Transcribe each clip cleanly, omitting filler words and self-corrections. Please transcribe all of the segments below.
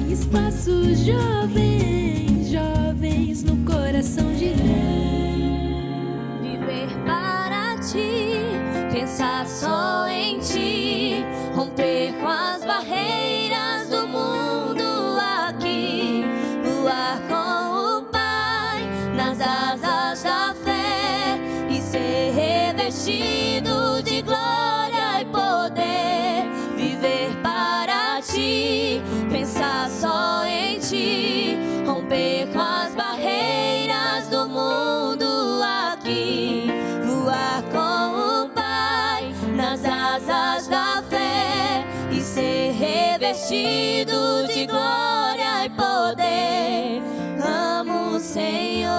Espaço Jovem, jovens no coração de Deus. Viver para ti, pensar só em ti, romper com as barreiras do mundo aqui, voar com o Pai nas asas da fé e ser revestido de glória e poder. Viver para ti, pensar só em ti, romper com as barreiras do mundo aqui, voar com o Pai nas asas da fé e ser revestido de glória e poder. Amo o Senhor.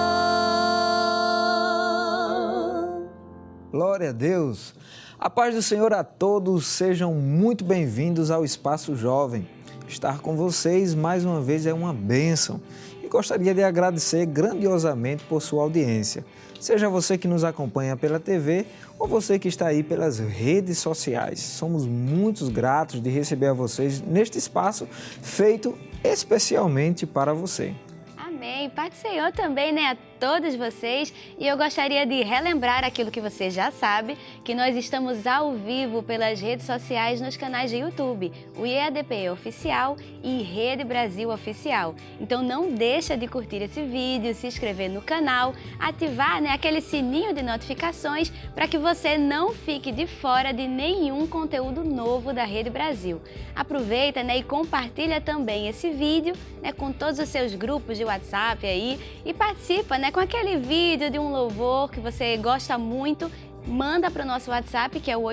Glória a Deus. A paz do Senhor a todos, sejam muito bem-vindos ao Espaço Jovem. Estar com vocês mais uma vez é uma bênção e gostaria de agradecer grandiosamente por sua audiência. Seja você que nos acompanha pela TV ou você que está aí pelas redes sociais. Somos muito gratos de receber a vocês neste espaço feito especialmente para você. Amém. Pai do Senhor também, né, a todos vocês. E eu gostaria de relembrar aquilo que você já sabe, que nós estamos ao vivo pelas redes sociais nos canais de YouTube, o IEADP Oficial e Rede Brasil Oficial. Então não deixa de curtir esse vídeo, se inscrever no canal, ativar, né, aquele sininho de notificações para que você não fique de fora de nenhum conteúdo novo da Rede Brasil. Aproveita, né, e compartilha também esse vídeo, né, com todos os seus grupos de WhatsApp aí e participa, né, com aquele vídeo de um louvor que você gosta muito. Manda para o nosso WhatsApp, que é o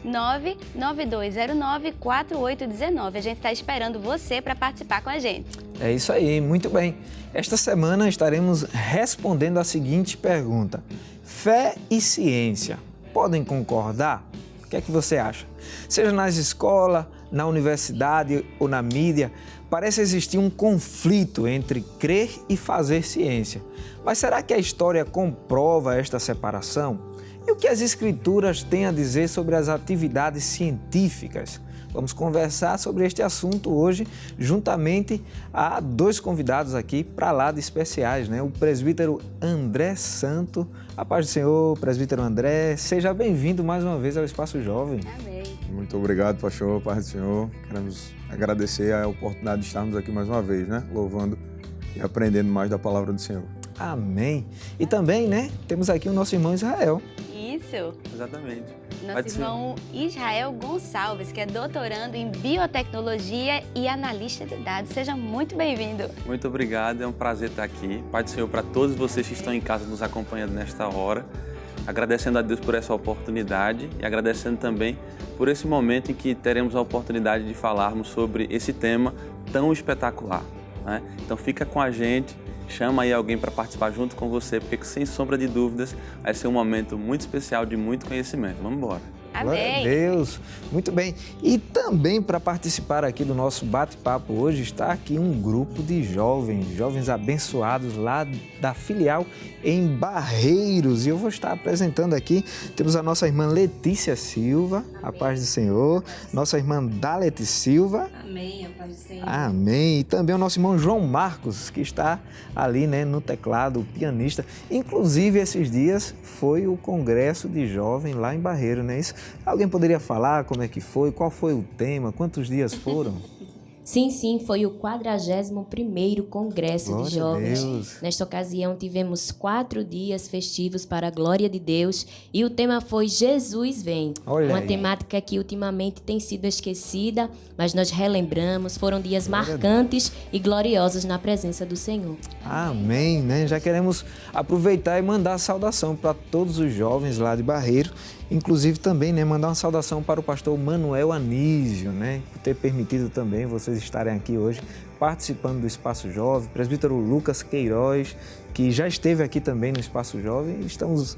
81992094819. A gente está esperando você para participar com a gente. É isso aí, muito bem. Esta semana estaremos respondendo a seguinte pergunta: fé e ciência podem concordar? O que é que você acha? Seja nas escolas, na universidade ou na mídia, parece existir um conflito entre crer e fazer ciência. Mas será que a história comprova esta separação? E o que as Escrituras têm a dizer sobre as atividades científicas? Vamos conversar sobre este assunto hoje, juntamente a dois convidados aqui para lá de especiais, né? O presbítero André Santo. A paz do Senhor, presbítero André. Seja bem-vindo mais uma vez ao Espaço Jovem. Amém. Muito obrigado, pastor, paz do Senhor. Queremos agradecer a oportunidade de estarmos aqui mais uma vez, né? Louvando e aprendendo mais da palavra do Senhor. Amém. E também, né, temos aqui o nosso irmão Israel. Isso. Exatamente. Nosso irmão Israel Gonçalves, que é doutorando em biotecnologia e analista de dados. Seja muito bem-vindo. Muito obrigado, é um prazer estar aqui. Pai do Senhor, para todos vocês que estão em casa nos acompanhando nesta hora. Agradecendo a Deus por essa oportunidade e agradecendo também por esse momento em que teremos a oportunidade de falarmos sobre esse tema tão espetacular, né? Então fica com a gente, chama aí alguém para participar junto com você, porque sem sombra de dúvidas vai ser um momento muito especial de muito conhecimento. Vamos embora. Glória a Amém. Deus. Muito bem. E também para participar aqui do nosso bate-papo hoje está aqui um grupo de jovens abençoados lá da filial em Barreiros. E eu vou estar apresentando aqui, temos a nossa irmã Letícia Silva, a paz do Senhor, nossa irmã Dalete Silva. Amém, a paz do Senhor. Amém. E também o nosso irmão João Marcos, que está ali, né, no teclado, o pianista. Inclusive, esses dias foi o congresso de jovem lá em Barreiro, não é isso? Alguém poderia falar como é que foi, qual foi o tema, quantos dias foram? Sim, foi o 41º Congresso Glória de Jovens. a Deus. Nesta ocasião tivemos 4 dias festivos para a glória de Deus e o tema foi Jesus Vem. Olha Uma aí. temática que ultimamente tem sido esquecida, mas nós relembramos, foram dias Glória a marcantes e gloriosos na presença do Senhor. Amém, né? Já queremos aproveitar e mandar a saudação para todos os jovens lá de Barreiro, inclusive também, né, mandar uma saudação para o pastor Manuel Anísio, né, por ter permitido também vocês estarem aqui hoje participando do Espaço Jovem, presbítero Lucas Queiroz, que já esteve aqui também no Espaço Jovem, estamos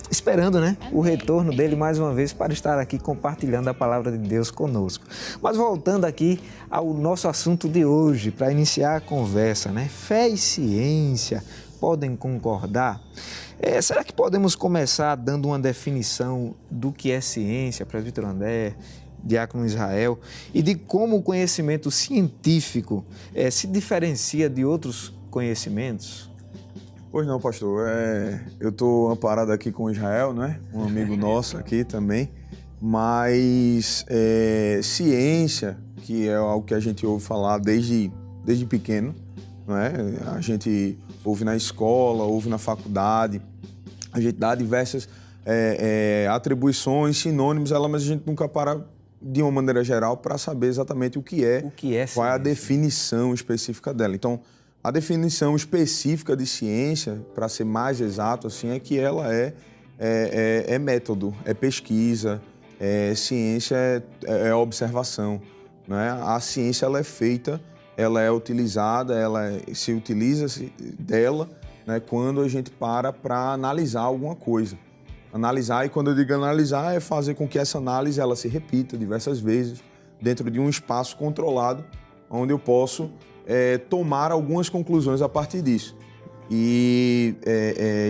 esperando, né, o retorno dele mais uma vez para estar aqui compartilhando a palavra de Deus conosco. Mas voltando aqui ao nosso assunto de hoje, para iniciar a conversa, né, fé e ciência podem concordar? Será que podemos começar dando uma definição do que é ciência, presbítero André? Diácono Israel, e de como o conhecimento científico se diferencia de outros conhecimentos? Pois não, pastor. Eu estou amparado aqui com o Israel, né? Um amigo nosso aqui também. Mas ciência, que é algo que a gente ouve falar desde pequeno, não é? A gente ouve na escola, ouve na faculdade, a gente dá diversas atribuições, sinônimos, mas a gente nunca para de uma maneira geral para saber exatamente o que é qual é a definição específica dela. Então, a definição específica de ciência, para ser mais exato, assim, é que ela é método, é pesquisa, ciência é observação, né? A ciência ela é feita, ela é utilizada, se utiliza dela, né, quando a gente para analisar alguma coisa. Analisar, e quando eu digo analisar, é fazer com que essa análise ela se repita diversas vezes dentro de um espaço controlado, onde eu posso tomar algumas conclusões a partir disso. E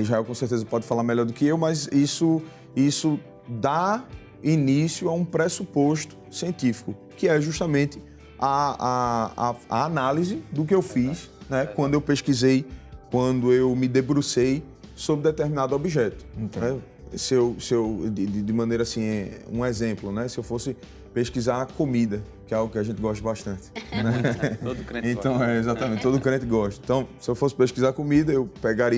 Israel com certeza pode falar melhor do que eu, mas isso dá início a um pressuposto científico, que é justamente a análise do que eu fiz, né, quando eu pesquisei, quando eu me debrucei sobre determinado objeto. Né? De maneira assim, um exemplo, né? Se eu fosse pesquisar comida, que é algo que a gente gosta bastante. Né? Todo crente então, gosta. Exatamente, todo crente gosta. Então, se eu fosse pesquisar comida, eu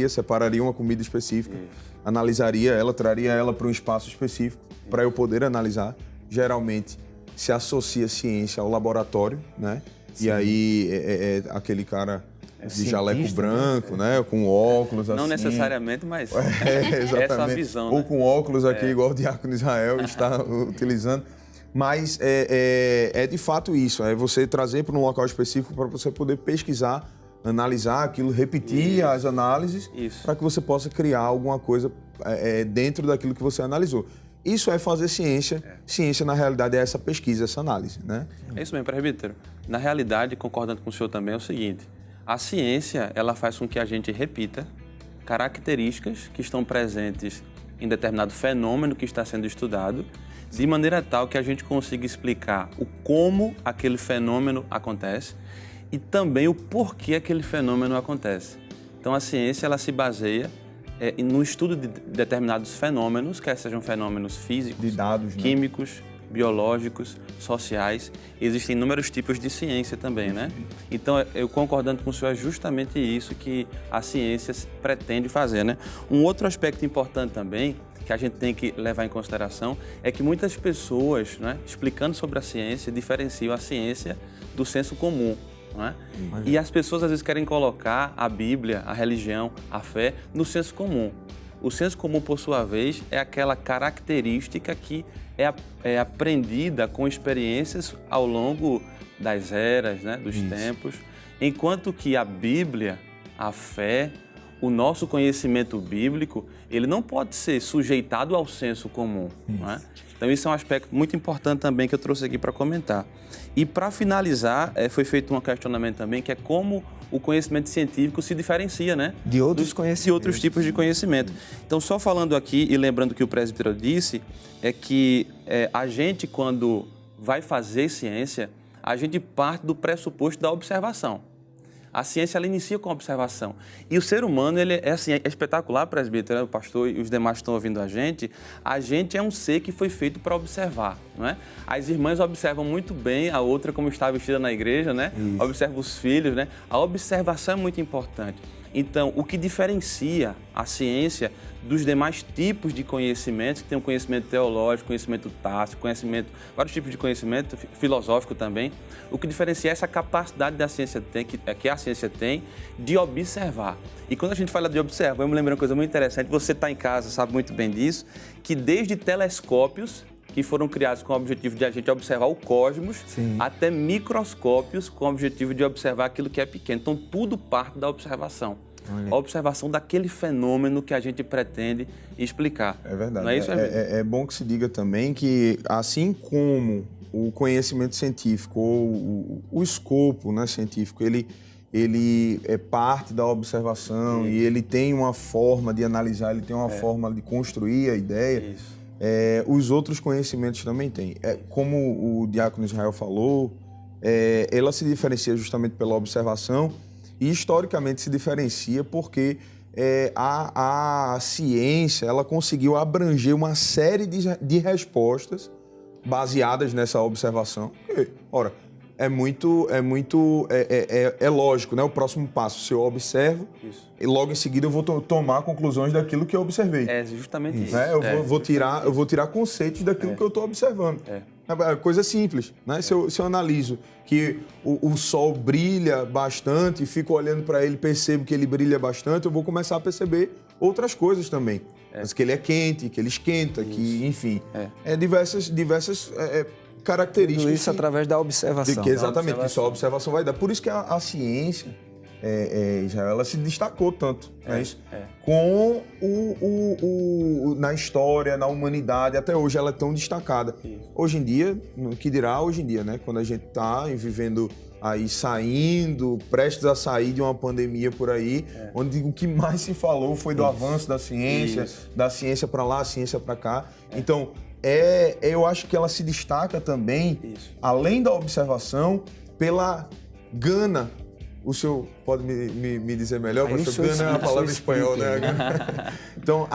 separaria uma comida específica, analisaria ela, traria ela para um espaço específico, para eu poder analisar. Geralmente, se associa ciência ao laboratório, né? Sim. E aí, aquele cara de jaleco branco, né? Com óculos assim. Não necessariamente, mas exatamente. essa a visão. Ou né? com óculos aqui, igual o Diácono Israel está utilizando. Mas é de fato isso, é você trazer para um local específico para você poder pesquisar, analisar aquilo, repetir as análises, para que você possa criar alguma coisa dentro daquilo que você analisou. Isso é fazer ciência. Ciência, na realidade, é essa pesquisa, essa análise, né? É isso mesmo, presbítero. Na realidade, concordando com o senhor também, é o seguinte: a ciência, ela faz com que a gente repita características que estão presentes em determinado fenômeno que está sendo estudado, de maneira tal que a gente consiga explicar o como aquele fenômeno acontece e também o porquê aquele fenômeno acontece. Então, a ciência, ela se baseia no estudo de determinados fenômenos, quer sejam fenômenos físicos, de dados, químicos, biológicos, sociais. Existem inúmeros tipos de ciência também, né? Então, eu concordando com o senhor, é justamente isso que a ciência pretende fazer, né? Um outro aspecto importante também, que a gente tem que levar em consideração, é que muitas pessoas, né, explicando sobre a ciência, diferenciam a ciência do senso comum. Não é? E as pessoas às vezes querem colocar a Bíblia, a religião, a fé no senso comum. O senso comum, por sua vez, é aquela característica que é aprendida com experiências ao longo das eras, né, dos tempos, enquanto que a Bíblia, a fé, o nosso conhecimento bíblico, ele não pode ser sujeitado ao senso comum. Não é? Então, isso é um aspecto muito importante também que eu trouxe aqui para comentar. E, para finalizar, foi feito um questionamento também, que é como o conhecimento científico se diferencia, né? De outros conhecimentos. De outros tipos de conhecimento. Então, só falando aqui e lembrando o que o presbítero disse, é que a gente, quando vai fazer ciência, a gente parte do pressuposto da observação. A ciência, ela inicia com a observação. E o ser humano, ele é espetacular, presbítero, né? O pastor e os demais que estão ouvindo a gente é um ser que foi feito para observar, não é? As irmãs observam muito bem a outra como está vestida na igreja, né? Observa os filhos, né? A observação é muito importante. Então, o que diferencia a ciência dos demais tipos de conhecimentos, que tem um conhecimento teológico, conhecimento tácito, vários tipos de conhecimento, filosófico também, o que diferencia é essa capacidade da ciência que a ciência tem de observar. E quando a gente fala de observar, eu me lembro uma coisa muito interessante, você está em casa, sabe muito bem disso, que desde telescópios que foram criados com o objetivo de a gente observar o cosmos, até microscópios com o objetivo de observar aquilo que é pequeno. Então, tudo parte da observação. A observação daquele fenômeno que a gente pretende explicar. É verdade. Não é isso? É bom que se diga também que, assim como o conhecimento científico, ou o escopo, né, científico, ele é parte da observação e ele tem uma forma de analisar, ele tem uma forma de construir a ideia. os outros conhecimentos também têm. Como o diácono Israel falou, ela se diferencia justamente pela observação e historicamente se diferencia porque a ciência ela conseguiu abranger uma série de respostas baseadas nessa observação. Ora, é lógico, né? O próximo passo, se eu observo, e logo em seguida eu vou tomar conclusões daquilo que eu observei. É justamente isso. Né? Eu vou tirar conceitos daquilo que eu estou observando. É coisa simples, né? Se eu analiso que o sol brilha bastante, fico olhando para ele, percebo que ele brilha bastante, eu vou começar a perceber outras coisas também. Mas que ele é quente, que ele esquenta, que, enfim, diversas características. Tudo isso através da observação. Exatamente, que só a observação vai dar. Por isso que a ciência, Israel, ela se destacou tanto, com na história, na humanidade, até hoje ela é tão destacada. Hoje em dia, o que dirá hoje em dia, né? Quando a gente está vivendo aí, prestes a sair de uma pandemia por aí, onde o que mais se falou foi do avanço da ciência, da ciência para lá, ciência para cá. Então, eu acho que ela se destaca também, além da observação, pela gana. O senhor pode me dizer melhor? Pastor, gana é uma palavra em espanhol, né? Então,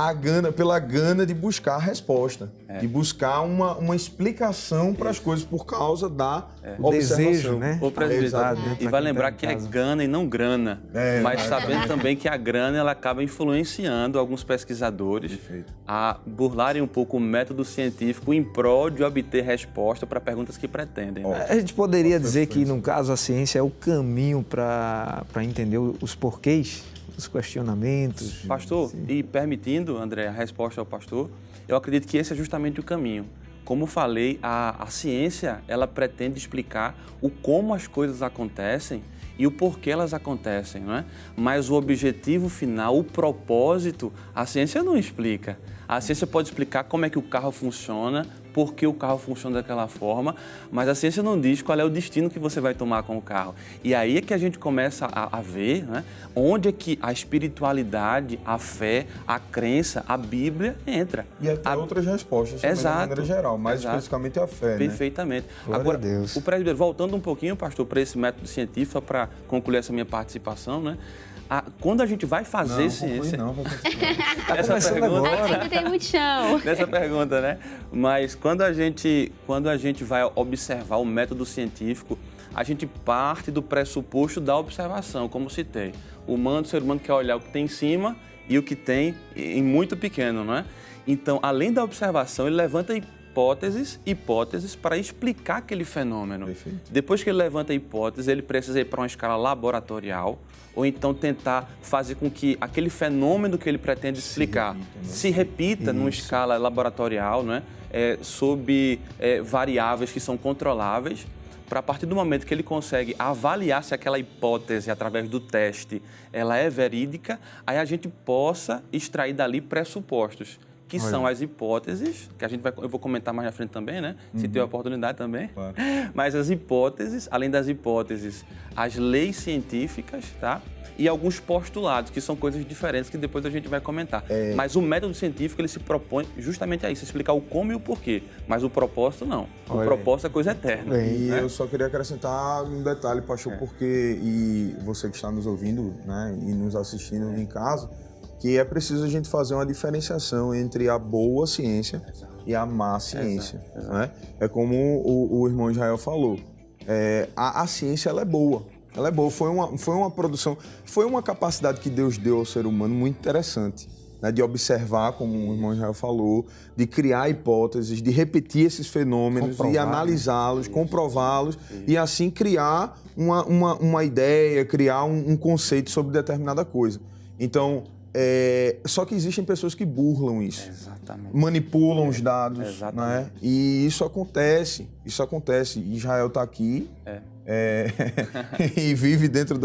pela gana de buscar a resposta, de buscar uma explicação para as coisas por causa da observação. Desejo, né? Ô, presbítero, e vai lembrar que é gana e não grana, mas sabendo também que a grana ela acaba influenciando alguns pesquisadores a burlarem um pouco o método científico em prol de obter resposta para perguntas que pretendem. Né? A gente poderia dizer que, no caso, a ciência é o caminho para entender os porquês, os questionamentos. Pastor, e permitindo, André, a resposta ao pastor, eu acredito que esse é justamente o caminho. Como falei, a ciência, ela pretende explicar o como as coisas acontecem e o porquê elas acontecem, não é? Mas o objetivo final, o propósito, a ciência não explica. A ciência pode explicar como é que o carro funciona, por que o carro funciona daquela forma, mas a ciência não diz qual é o destino que você vai tomar com o carro. E aí é que a gente começa a ver, né, onde é que a espiritualidade, a fé, a crença, a Bíblia entra. E até outras respostas também, de maneira geral, mais especificamente a fé. Perfeitamente. Né? Agora, a Deus. O presbítero, voltando um pouquinho, pastor, para esse método científico, só para concluir essa minha participação, né? Quando a gente vai fazer ciência... Não, essa pergunta, ainda tem muito chão. Nessa pergunta, né? Mas quando a gente vai observar o método científico, a gente parte do pressuposto da observação, como citei. O ser humano quer olhar o que tem em cima e o que tem em muito pequeno, não é? Então, além da observação, ele levanta hipóteses para explicar aquele fenômeno. Perfeito. Depois que ele levanta a hipótese, ele precisa ir para uma escala laboratorial ou então tentar fazer com que aquele fenômeno que ele pretende explicar se repita numa escala laboratorial, não é? Sob variáveis que são controláveis, para a partir do momento que ele consegue avaliar se aquela hipótese, através do teste, ela é verídica, aí a gente possa extrair dali pressupostos, que são as hipóteses, que eu vou comentar mais na frente também, né? Se tiver oportunidade também. Claro. Mas as hipóteses, além das hipóteses, as leis científicas, tá? E alguns postulados, que são coisas diferentes que depois a gente vai comentar. Mas o método científico, ele se propõe justamente a isso, explicar o como e o porquê. Mas o propósito, não. O propósito é coisa eterna. E eu só queria acrescentar um detalhe, pastor, porque, e você que está nos ouvindo, né, e nos assistindo em casa, que é preciso a gente fazer uma diferenciação entre a boa ciência e a má ciência. Né? É como o irmão Israel falou, a ciência ela é boa. Ela é boa, foi uma produção, foi uma capacidade que Deus deu ao ser humano muito interessante, né? De observar, como o irmão Israel falou, de criar hipóteses, de repetir esses fenômenos, de analisá-los, comprová-los e assim criar uma ideia, criar um conceito sobre determinada coisa. Então, só que existem pessoas que burlam isso, manipulam os dados, né? E isso acontece isso acontece. Israel está aqui e vive dentro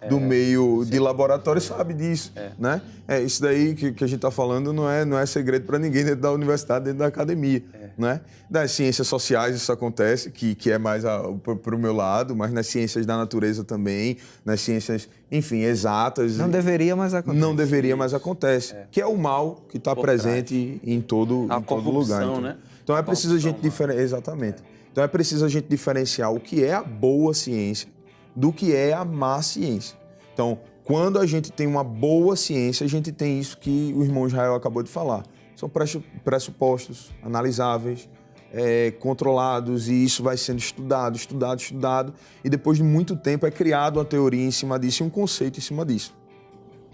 do meio de laboratório e sabe disso. Né? Isso daí que a gente está falando não é segredo para ninguém dentro da universidade, dentro da academia. Né? Das ciências sociais isso acontece, que é mais para o meu lado, mas nas ciências da natureza também, nas ciências, enfim, exatas. Não deveria, mas acontece. Não deveria, mas acontece. Que é o mal que está presente em todo lugar. Então, né? Então é preciso a gente diferenciar. Exatamente. Então é preciso a gente diferenciar o que é a boa ciência do que é a má ciência. Então, quando a gente tem uma boa ciência, a gente tem isso que o irmão Israel acabou de falar. São pressupostos analisáveis, controlados, e isso vai sendo estudado, e depois de muito tempo é criado uma teoria em cima disso e um conceito em cima disso.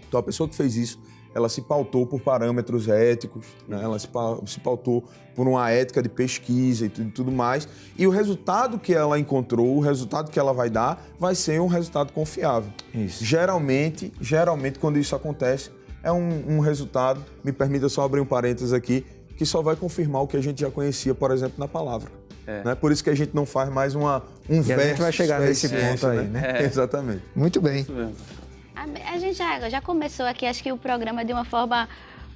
Então a pessoa que fez isso, ela se pautou por parâmetros éticos, né? Ela se pautou por uma ética de pesquisa e tudo mais, e o resultado que ela encontrou, o resultado que ela vai dar, vai ser um resultado confiável. Isso. Geralmente, quando isso acontece, é um resultado, me permita só abrir um parênteses aqui, que só vai confirmar o que a gente já conhecia, por exemplo, na palavra. Né? Por isso que a gente não faz mais um verso. E a gente vai chegar nesse ponto aí, né? Exatamente. Muito bem. A gente já começou aqui, acho que o programa de uma forma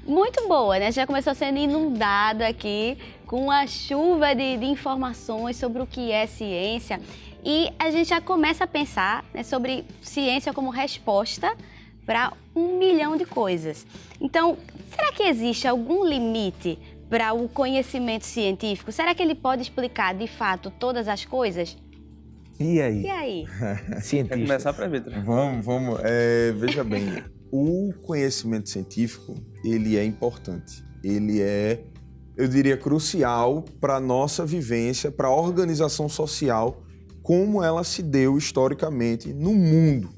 muito boa, né? Já começou sendo inundado aqui com uma chuva de informações sobre o que é ciência. E a gente já começa a pensar, né, sobre ciência como resposta para 1 milhão de coisas. Então, será que existe algum limite para o conhecimento científico? Será que ele pode explicar, de fato, todas as coisas? E aí? E aí? Quer começar para ver? Vamos. Veja bem, o conhecimento científico, ele é importante. Ele é, eu diria, crucial para a nossa vivência, para a organização social, como ela se deu historicamente no mundo.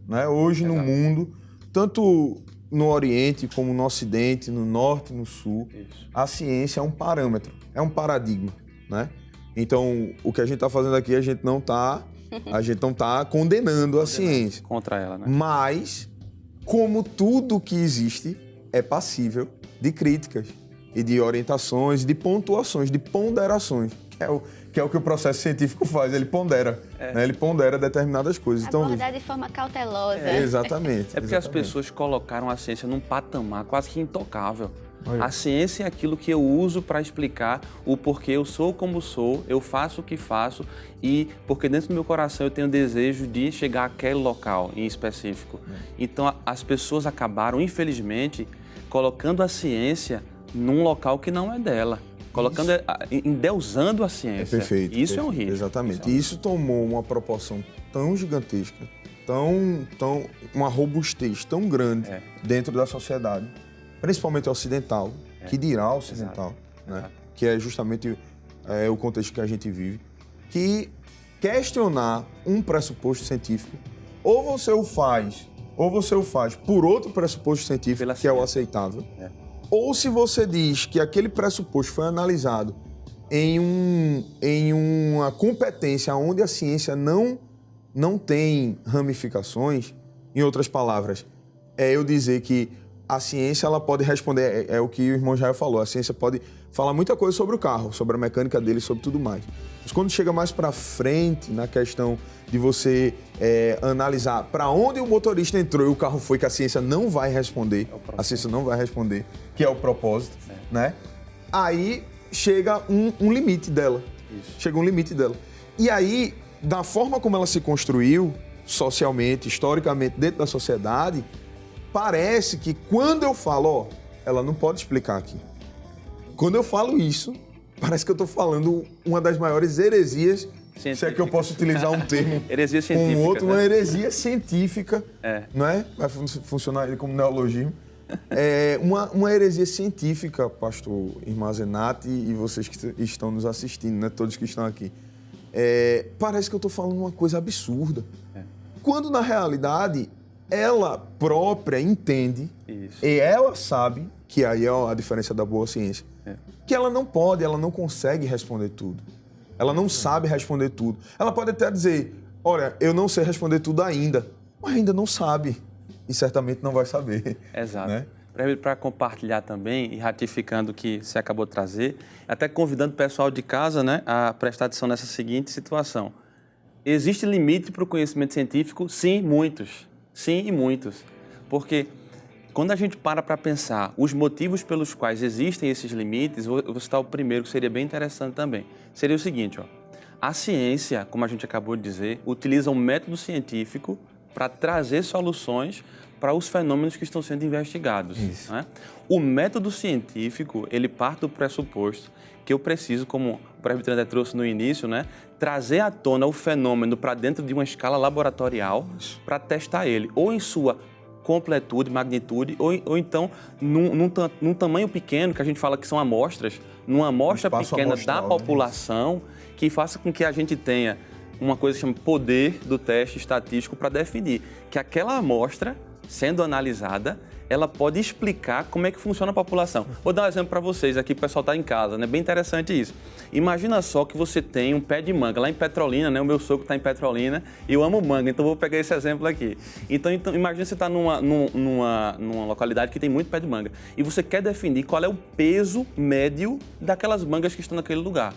Né? Hoje, no mundo, tanto no Oriente como no Ocidente, no Norte e no Sul, a ciência é um parâmetro, é um paradigma, né? Então, o que a gente está fazendo aqui, a gente não está condenando a ciência. Contra ela, né? Mas, como tudo que existe, é passível de críticas e de orientações, de pontuações, de ponderações, que é o que o processo científico faz, ele pondera, né? Ele pondera determinadas coisas. Abordar de forma cautelosa. Exatamente. É porque as pessoas colocaram a ciência num patamar quase que intocável. A ciência é aquilo que eu uso para explicar o porquê eu sou como sou, eu faço o que faço, e porque dentro do meu coração eu tenho o desejo de chegar àquele local em específico. Então as pessoas acabaram, infelizmente, colocando a ciência num local que não é dela. Colocando, endeusando a ciência. Perfeito. Isso é um risco. Exatamente. E isso tomou uma proporção tão gigantesca, uma robustez tão grande dentro da sociedade, principalmente ocidental, que dirá ocidental, né? Que é justamente o contexto que a gente vive, que questionar um pressuposto científico, ou você o faz por outro pressuposto científico, que é o aceitável, ou se você diz que aquele pressuposto foi analisado em uma competência onde a ciência não tem ramificações, em outras palavras, eu dizer que a ciência ela pode responder, é o que o irmão Jair falou, a ciência pode falar muita coisa sobre o carro, sobre a mecânica dele, sobre tudo mais. Mas quando chega mais para frente, na questão de você analisar para onde o motorista entrou e o carro foi, que a ciência não vai responder, que é o propósito, né? Aí chega um limite dela. Chega um limite dela. E aí, da forma como ela se construiu, socialmente, historicamente, dentro da sociedade, parece que quando eu falo, ela não pode explicar aqui. Quando eu falo isso, parece que eu estou falando uma das maiores heresias, se é que eu posso utilizar um termo heresia científica, outro, uma heresia científica, não é? Vai funcionar como neologismo. Uma heresia científica, pastor Irmã Zenate e vocês que estão nos assistindo, né? Todos que estão aqui. Parece que eu estou falando uma coisa absurda. Quando, na realidade, ela própria entende e ela sabe, que aí é a diferença da boa ciência, que ela não pode, ela não consegue responder tudo. Ela não sabe responder tudo. Ela pode até dizer, olha, eu não sei responder tudo ainda, mas ainda não sabe e certamente não vai saber. Exato. Né? para compartilhar também e ratificando o que você acabou de trazer, até convidando o pessoal de casa, né, a prestar atenção nessa seguinte situação. Existe limite para o conhecimento científico? Sim, muitos. Sim e muitos. Porque quando a gente para pensar os motivos pelos quais existem esses limites, vou citar o primeiro, que seria bem interessante também. Seria o seguinte, ó, a ciência, como a gente acabou de dizer, utiliza um método científico para trazer soluções para os fenômenos que estão sendo investigados. Né? O método científico, ele parte do pressuposto que eu preciso, como o presbítero André trouxe no início, né, trazer à tona o fenômeno para dentro de uma escala laboratorial para testar ele, ou em sua completude, magnitude, ou então num tamanho pequeno, que a gente fala que são amostras, numa amostra pequena da população, que faça com que a gente tenha uma coisa que chama poder do teste estatístico para definir que aquela amostra, sendo analisada, ela pode explicar como é que funciona a população. Vou dar um exemplo para vocês aqui, o pessoal está em casa, né? Bem interessante isso. Imagina só que você tem um pé de manga lá em Petrolina, né? O meu sogro está em Petrolina e eu amo manga, então vou pegar esse exemplo aqui. Então imagina você está numa localidade que tem muito pé de manga e você quer definir qual é o peso médio daquelas mangas que estão naquele lugar.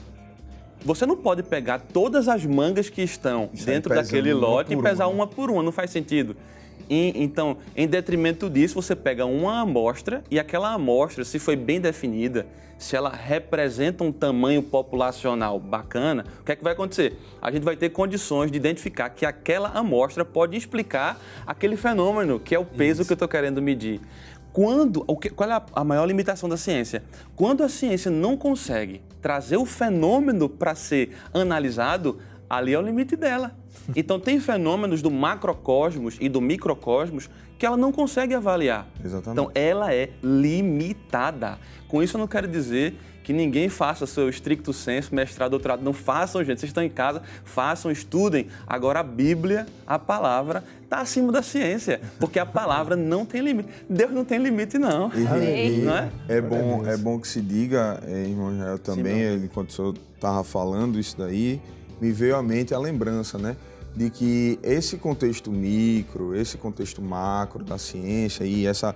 Você não pode pegar todas as mangas que estão dentro daquele lote e pesar uma por uma, não faz sentido. Então, em detrimento disso, você pega uma amostra e aquela amostra, se foi bem definida, se ela representa um tamanho populacional bacana, o que é que vai acontecer? A gente vai ter condições de identificar que aquela amostra pode explicar aquele fenômeno, que é o peso que eu estou querendo medir. Qual é a maior limitação da ciência? Quando a ciência não consegue trazer o fenômeno para ser analisado, ali é o limite dela. Então, tem fenômenos do macrocosmos e do microcosmos que ela não consegue avaliar. Exatamente. Então, ela é limitada. Com isso, eu não quero dizer que ninguém faça seu stricto sensu, mestrado, doutorado. Não façam, gente. Vocês estão em casa, façam, estudem. Agora, a Bíblia, a palavra, está acima da ciência, porque a palavra não tem limite. Deus não tem limite, não. Não é? É bom que se diga, irmão Jael, também, enquanto o senhor estava falando isso daí, me veio à mente a lembrança, né, de que esse contexto micro, esse contexto macro da ciência e essa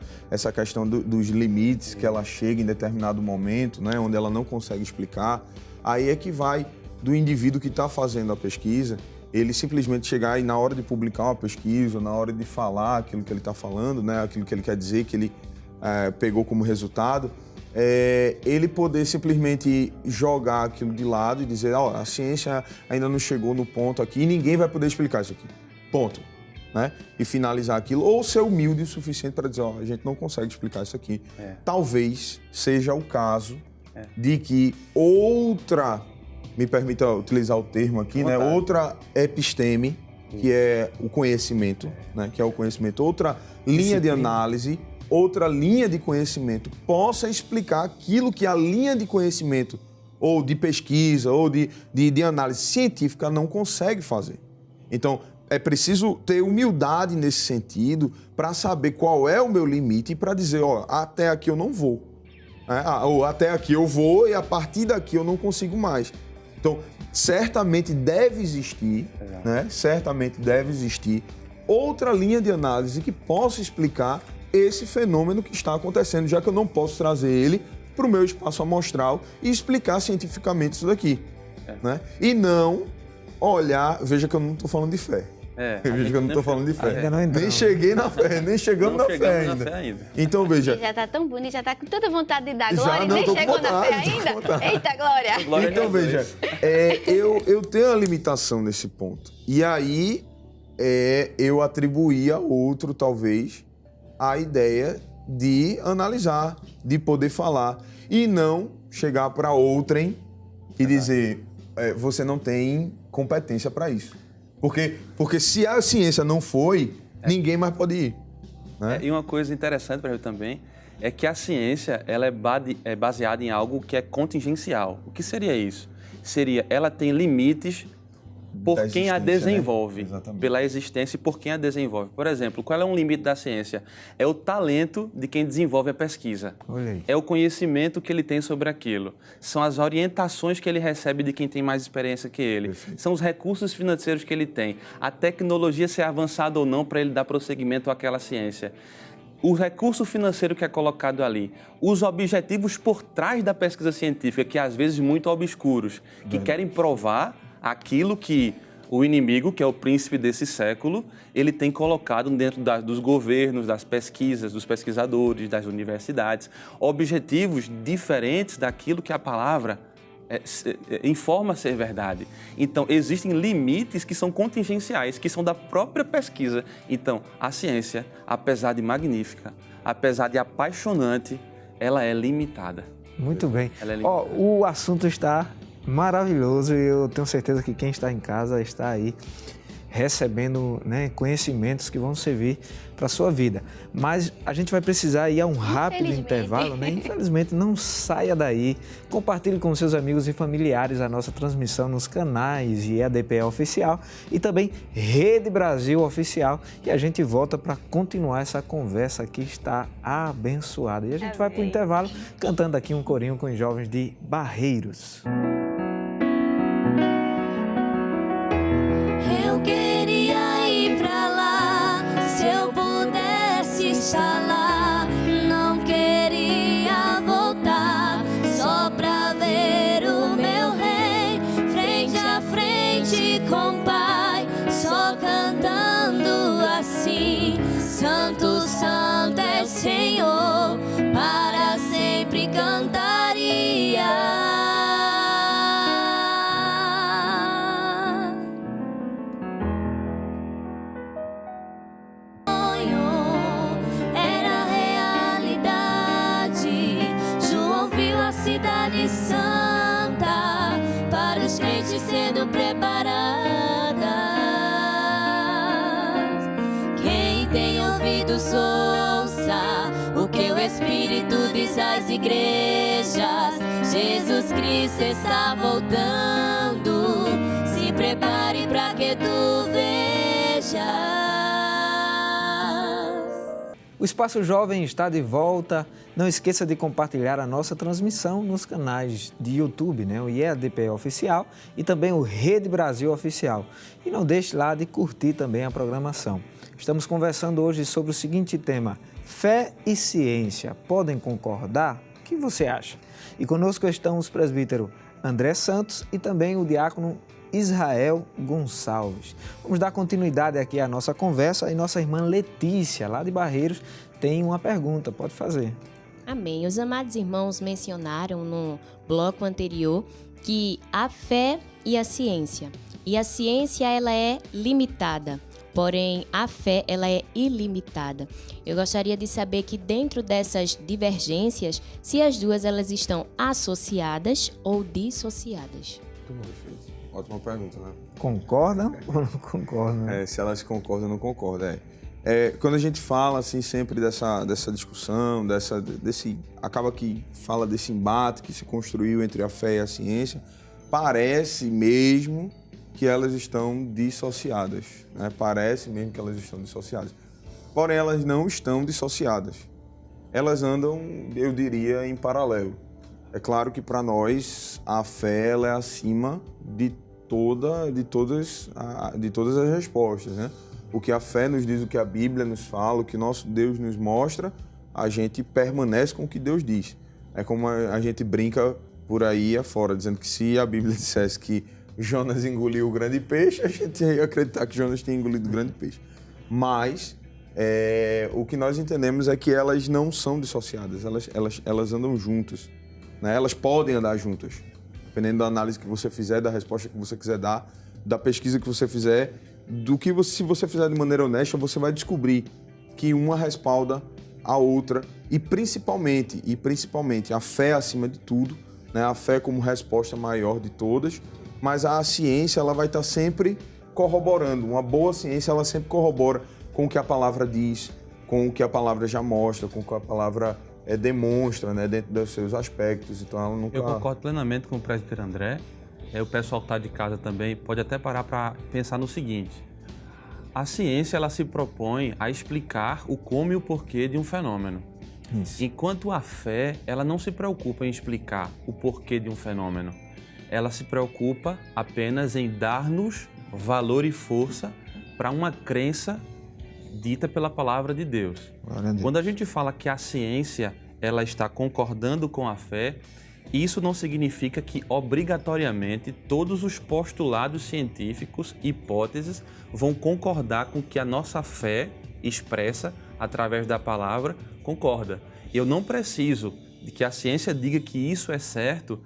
questão dos limites que ela chega em determinado momento, né, onde ela não consegue explicar, aí é que vai do indivíduo que está fazendo a pesquisa, ele simplesmente chegar e na hora de publicar uma pesquisa, na hora de falar aquilo que ele está falando, né, aquilo que ele quer dizer, que ele pegou como resultado, ele poder simplesmente jogar aquilo de lado e dizer, a ciência ainda não chegou no ponto aqui e ninguém vai poder explicar isso aqui. Ponto. Né? E finalizar aquilo, ou ser humilde o suficiente para dizer, a gente não consegue explicar isso aqui. Talvez seja o caso de que outra, me permita utilizar o termo aqui, né? Outra episteme, que é o conhecimento, né? Que é o conhecimento, outra linha de análise, outra linha de conhecimento possa explicar aquilo que a linha de conhecimento ou de pesquisa ou de análise científica não consegue fazer. Então, é preciso ter humildade nesse sentido para saber qual é o meu limite e para dizer, até aqui eu não vou. Ou até aqui eu vou e a partir daqui eu não consigo mais. Então, certamente deve existir, né? Certamente deve existir outra linha de análise que possa explicar esse fenômeno que está acontecendo, já que eu não posso trazer ele para o meu espaço amostral e explicar cientificamente isso daqui. Né? E não olhar... Veja que eu não estou falando de fé. Veja que eu não estou falando de fé. Nem cheguei na fé, nem chegamos na fé ainda. Então, veja... Já está tão bonito, já está com tanta vontade de dar glória e nem chegou na fé ainda. Eita, glória! Então, veja, eu tenho a limitação nesse ponto. E aí, eu atribuí a outro, talvez, a ideia de analisar, de poder falar e não chegar para outrem e dizer você não tem competência para isso. Porque se a ciência não foi, ninguém mais pode ir. Né? E uma coisa interessante para eu também é que a ciência ela é baseada em algo que é contingencial. O que seria isso? Ela tem limites por quem a desenvolve, né? Pela existência e por quem a desenvolve. Por exemplo, qual é um limite da ciência? É o talento de quem desenvolve a pesquisa. É o conhecimento que ele tem sobre aquilo. São as orientações que ele recebe de quem tem mais experiência que ele. Perfeito. São os recursos financeiros que ele tem. A tecnologia ser avançada ou não para ele dar prosseguimento àquela ciência. o recurso financeiro que é colocado ali, os objetivos por trás da pesquisa científica, que às vezes muito obscuros, que querem provar aquilo que o inimigo, que é o príncipe desse século, ele tem colocado dentro dos governos, das pesquisas, dos pesquisadores, das universidades, objetivos diferentes daquilo que a palavra informa ser verdade. Então, existem limites que são contingenciais, que são da própria pesquisa. Então, a ciência, apesar de magnífica, apesar de apaixonante, ela é limitada. Muito bem. Ela é limitada. O assunto está maravilhoso e eu tenho certeza que quem está em casa está aí recebendo, né, conhecimentos que vão servir para a sua vida. Mas a gente vai precisar ir a um rápido intervalo, né? Infelizmente, não saia daí. Compartilhe com seus amigos e familiares a nossa transmissão nos canais de EADPE Oficial e também Rede Brasil Oficial. E a gente volta para continuar essa conversa que está abençoada. E a gente vai para o intervalo cantando aqui um corinho com os jovens de Barreiros. Eu queria ir pra lá, se eu pudesse estar lá. Não queria voltar, só pra ver o meu rei, frente a frente com o Pai, só cantando assim: Santo, Santo é Senhor, para sempre cantaria. Cidade Santa, para os crentes sendo preparadas. Quem tem ouvidos ouça o que o Espírito diz às igrejas. Jesus Cristo está voltando, se prepare para que tu vejas. O Espaço Jovem está de volta. Não esqueça de compartilhar a nossa transmissão nos canais de YouTube, né? O EADPE Oficial e também o Rede Brasil Oficial. E não deixe lá de curtir também a programação. Estamos conversando hoje sobre o seguinte tema: fé e ciência podem concordar? O que você acha? E conosco estão os presbíteros André Santos e também o diácono Israel Gonçalves. Vamos dar continuidade aqui à nossa conversa e nossa irmã Letícia, lá de Barreiros, tem uma pergunta, pode fazer. Amém. Os amados irmãos mencionaram no bloco anterior que a fé e a ciência. E a ciência, ela é limitada, porém a fé, ela é ilimitada. Eu gostaria de saber que dentro dessas divergências, se as duas elas estão associadas ou dissociadas. Ótima pergunta, né? Concordam ou não concordam? Se elas concordam ou não concordam, quando a gente fala assim sempre dessa discussão, acaba que fala desse embate que se construiu entre a fé e a ciência, parece mesmo que elas estão dissociadas, né? Parece mesmo que elas estão dissociadas. Porém, elas não estão dissociadas. Elas andam, eu diria, em paralelo. É claro que para nós a fé ela é acima de todas as respostas, né? O que a fé nos diz, o que a Bíblia nos fala, o que nosso Deus nos mostra, a gente permanece com o que Deus diz. É como a gente brinca por aí afora, dizendo que se a Bíblia dissesse que Jonas engoliu o grande peixe, a gente ia acreditar que Jonas tinha engolido o grande peixe. Mas o que nós entendemos é que elas não são dissociadas, elas andam juntas, né? Elas podem andar juntas, dependendo da análise que você fizer, da resposta que você quiser dar, da pesquisa que você fizer, se você fizer de maneira honesta, você vai descobrir que uma respalda a outra e principalmente a fé acima de tudo, né? A fé como resposta maior de todas, mas a ciência ela vai estar sempre corroborando. Uma boa ciência ela sempre corrobora com o que a palavra diz, com o que a palavra já mostra, com o que a palavra demonstra, né? Dentro dos seus aspectos. Então ela nunca... Eu concordo plenamente com o presbítero André. O pessoal que está de casa também pode até parar para pensar no seguinte: a ciência ela se propõe a explicar o como e o porquê de um fenômeno. Isso. Enquanto a fé ela não se preocupa em explicar o porquê de um fenômeno. Ela se preocupa apenas em dar-nos valor e força para uma crença dita pela palavra de Deus. Quando a gente fala que a ciência ela está concordando com a fé, isso não significa que obrigatoriamente todos os postulados científicos, hipóteses, vão concordar com o que a nossa fé expressa através da palavra concorda. Eu não preciso de que a ciência diga que isso é certo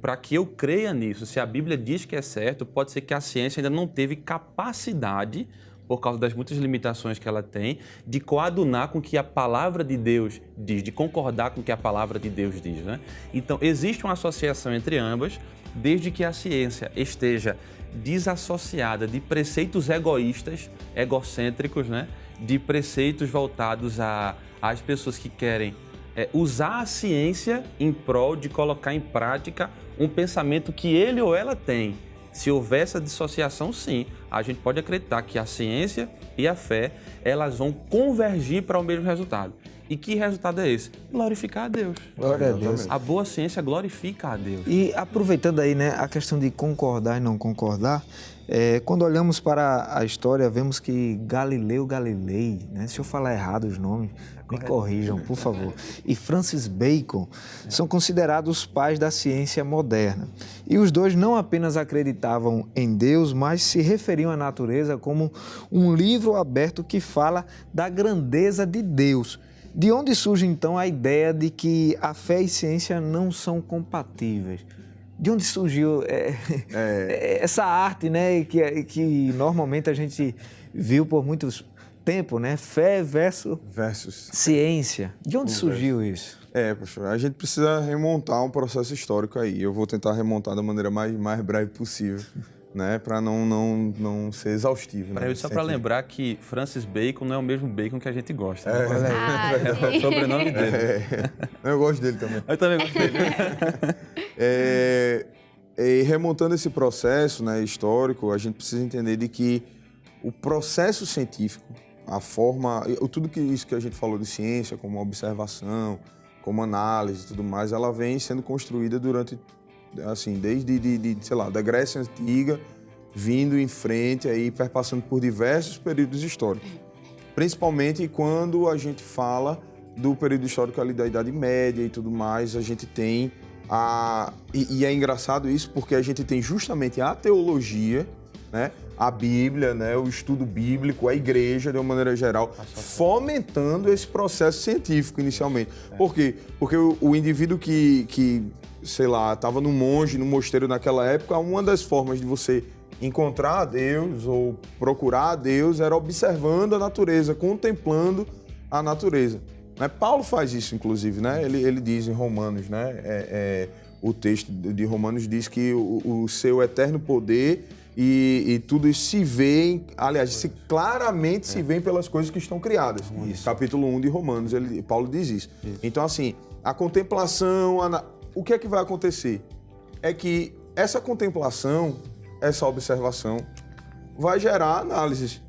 para que eu creia nisso. Se a Bíblia diz que é certo, pode ser que a ciência ainda não teve capacidade, por causa das muitas limitações que ela tem, de coadunar com o que a palavra de Deus diz, de concordar com o que a palavra de Deus diz, né? Então, existe uma associação entre ambas, desde que a ciência esteja desassociada de preceitos egoístas, egocêntricos, né? De preceitos voltados às pessoas que querem usar a ciência em prol de colocar em prática um pensamento que ele ou ela tem. Se houver essa dissociação, sim, a gente pode acreditar que a ciência e a fé, elas vão convergir para o mesmo resultado. E que resultado é esse? Glorificar a Deus. Glória a Deus. A boa ciência glorifica a Deus. E aproveitando aí, né, a questão de concordar e não concordar, quando olhamos para a história, vemos que Galileu Galilei, né, se eu falar errado os nomes, me corrijam, por favor, e Francis Bacon são considerados os pais da ciência moderna. E os dois não apenas acreditavam em Deus, mas se referiam à natureza como um livro aberto que fala da grandeza de Deus. De onde surge, então, a ideia de que a fé e ciência não são compatíveis? De onde surgiu essa arte, né, que normalmente a gente viu por muitos tempo, né? Fé versus ciência. De onde surgiu isso? Pastor, a gente precisa remontar um processo histórico aí. Eu vou tentar remontar da maneira mais breve possível, né? Para não ser exaustivo. Né? Só para lembrar que Francis Bacon não é o mesmo Bacon que a gente gosta. Né? É o sobrenome dele. Eu gosto dele também. Eu também gosto dele. E remontando esse processo, né, histórico, a gente precisa entender de que o processo científico, a forma, tudo isso que a gente falou de ciência, como observação, como análise e tudo mais, ela vem sendo construída durante, assim, desde sei lá, da Grécia Antiga, vindo em frente, aí, perpassando por diversos períodos históricos. Principalmente quando a gente fala do período histórico ali da Idade Média e tudo mais, a gente tem e é engraçado isso porque a gente tem justamente a teologia, né? A Bíblia, né? O estudo bíblico, a igreja, de uma maneira geral, fomentando esse processo científico inicialmente. Por quê? Porque o indivíduo que sei lá, estava no mosteiro naquela época, uma das formas de você encontrar a Deus ou procurar a Deus era observando a natureza, contemplando a natureza. Paulo faz isso, inclusive, né? Ele diz em Romanos, né? O texto de Romanos diz que o seu eterno poder e tudo isso se vê, aliás, claramente se vê pelas coisas que estão criadas. Isso. Capítulo 1 de Romanos, Paulo diz isso. Então, assim, a contemplação, o que é que vai acontecer? É que essa contemplação, essa observação, vai gerar análises,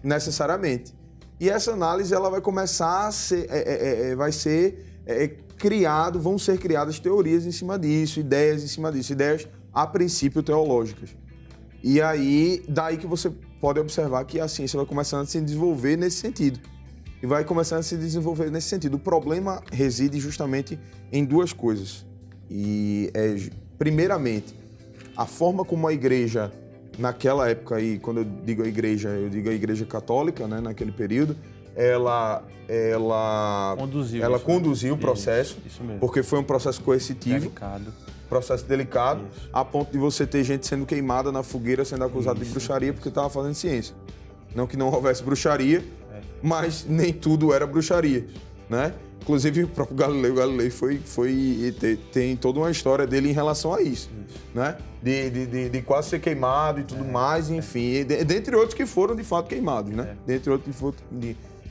necessariamente. E essa análise ela vai começar a ser, vão ser criadas teorias em cima disso, ideias em cima disso, ideias a princípio teológicas. E aí, daí que você pode observar que a ciência vai começando a se desenvolver nesse sentido. E vai começando a se desenvolver nesse sentido. O problema reside justamente em duas coisas. Primeiramente, a forma como a igreja, naquela época aí, quando eu digo a igreja católica, né, naquele período, ela conduziu o processo, isso mesmo. Porque foi um processo coercitivo. Processo delicado, isso. A ponto de você ter gente sendo queimada na fogueira, sendo acusada de bruxaria porque estava fazendo ciência. Não que não houvesse bruxaria, mas nem tudo era bruxaria, né? Inclusive o próprio Galileu tem toda uma história dele em relação a isso. Né? De quase ser queimado e tudo mais, enfim, dentre outros que foram de fato queimados, né? Dentre outros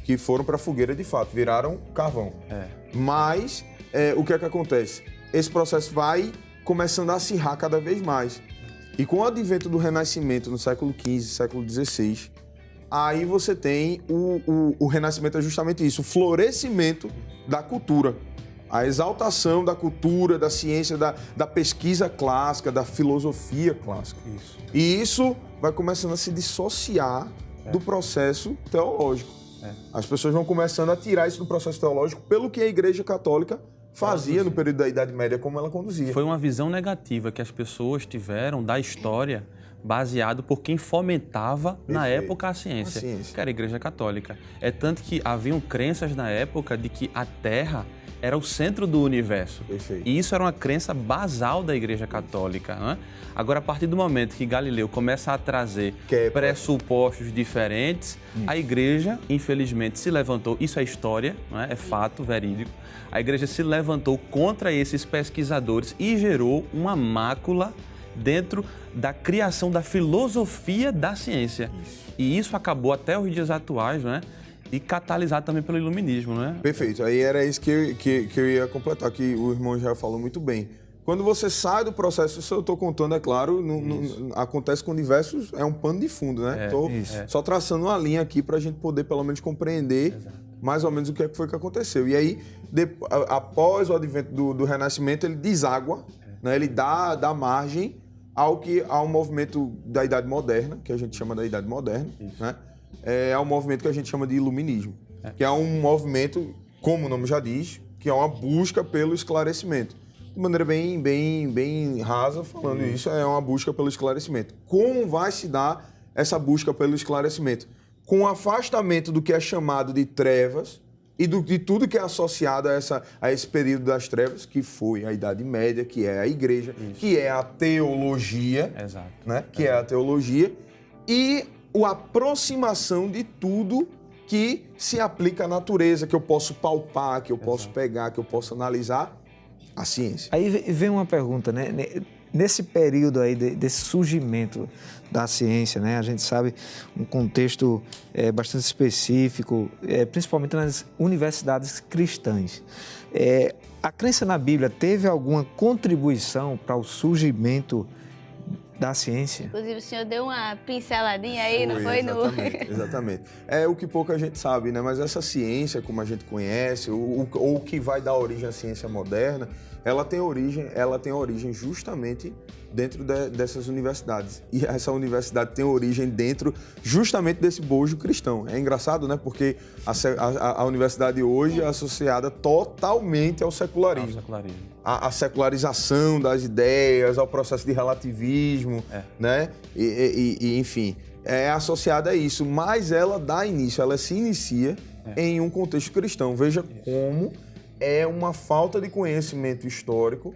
que foram para a fogueira de fato, viraram carvão. Mas o que é que acontece? Esse processo vai começando a acirrar cada vez mais. E com o advento do Renascimento no século XV, século XVI, aí você tem o Renascimento é justamente isso, o florescimento da cultura, a exaltação da cultura, da ciência, da pesquisa clássica, da filosofia clássica. Isso. E isso vai começando a se dissociar do processo teológico. As pessoas vão começando a tirar isso do processo teológico pelo que a Igreja Católica fazia no período da Idade Média, como ela conduzia. Foi uma visão negativa que as pessoas tiveram da história baseado por quem fomentava na época a ciência, que era a Igreja Católica. É tanto que haviam crenças na época de que a Terra era o centro do universo. E isso era uma crença basal da Igreja Católica. Né? Agora, a partir do momento que Galileu começa a trazer pressupostos diferentes, a Igreja, infelizmente, se levantou. Isso é história, né? É fato verídico. A Igreja se levantou contra esses pesquisadores e gerou uma mácula dentro da criação da filosofia da ciência. E isso acabou até os dias atuais, né? E catalisado também pelo iluminismo, né? Perfeito. Aí era isso que eu ia completar, que o irmão já falou muito bem. Quando você sai do processo, isso eu estou contando, é claro, acontece com diversos, é um pano de fundo, né? Estou só traçando uma linha aqui para a gente poder pelo menos compreender mais ou menos o que foi que aconteceu. E aí, após o advento do Renascimento, ele deságua, né? Ele dá margem ao movimento da Idade Moderna, que a gente chama da Idade Moderna, né? É um movimento que a gente chama de iluminismo, que é um movimento, como o nome já diz, que é uma busca pelo esclarecimento. De maneira bem rasa, falando isso, é uma busca pelo esclarecimento. Como vai se dar essa busca pelo esclarecimento? Com o afastamento do que é chamado de trevas e de tudo que é associado a esse período das trevas, que foi a Idade Média, que é a Igreja, que é a teologia, né? Que é a teologia, e a aproximação de tudo que se aplica à natureza, que eu posso palpar, que eu posso pegar, que eu posso analisar, a ciência. Aí vem uma pergunta, né? Nesse período aí desse surgimento da ciência, né? A gente sabe um contexto bastante específico, principalmente nas universidades cristãs. A crença na Bíblia teve alguma contribuição para o surgimento da ciência? Inclusive, o senhor deu uma pinceladinha aí, não foi? Exatamente. É o que pouca gente sabe, né? Mas essa ciência, como a gente conhece, ou o que vai dar origem à ciência moderna, ela tem origem justamente dentro dessas universidades. E essa universidade tem origem dentro justamente desse bojo cristão. É engraçado, né? Porque a universidade hoje é associada totalmente ao secularismo. A secularização das ideias, ao processo de relativismo, né? E enfim, é associada a isso. Mas ela se inicia em um contexto cristão. Veja como é uma falta de conhecimento histórico,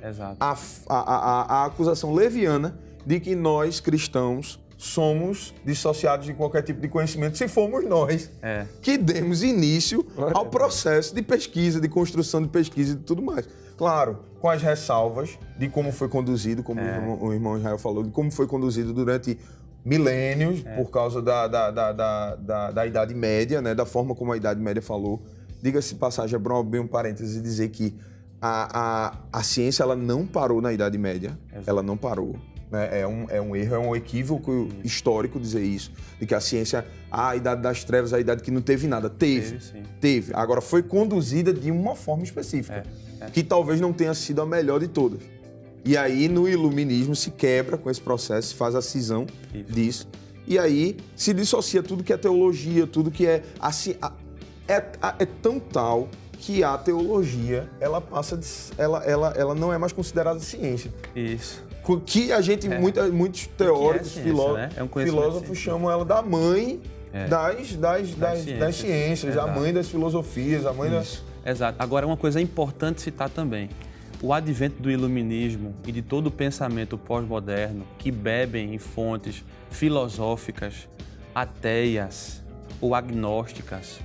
a acusação leviana de que nós, cristãos, somos dissociados de qualquer tipo de conhecimento, se formos nós que demos início ao processo de pesquisa, de construção de pesquisa e tudo mais. Claro, com as ressalvas de como foi conduzido, como o irmão Israel falou, de como foi conduzido durante milênios, por causa da Idade Média, né, da forma como a Idade Média falou. Diga-se passagem, abrir um parênteses e dizer que a ciência ela não parou na Idade Média, ela não parou. Né? É um erro, é um equívoco histórico dizer isso, de que a ciência, a Idade das Trevas, a idade que não teve nada. Teve. Agora, foi conduzida de uma forma específica, que talvez não tenha sido a melhor de todas. E aí, no iluminismo, se quebra com esse processo, se faz a cisão disso, e aí se dissocia tudo que é teologia, tudo que é... É tão tal que a teologia, ela passa de, ela não é mais considerada ciência. Isso. Que a gente, muitos teóricos, filósofos chamam ela da mãe das ciências, a mãe das filosofias, a mãe das... Exato. Agora, uma coisa importante citar também. O advento do iluminismo e de todo o pensamento pós-moderno que bebem em fontes filosóficas, ateias ou agnósticas,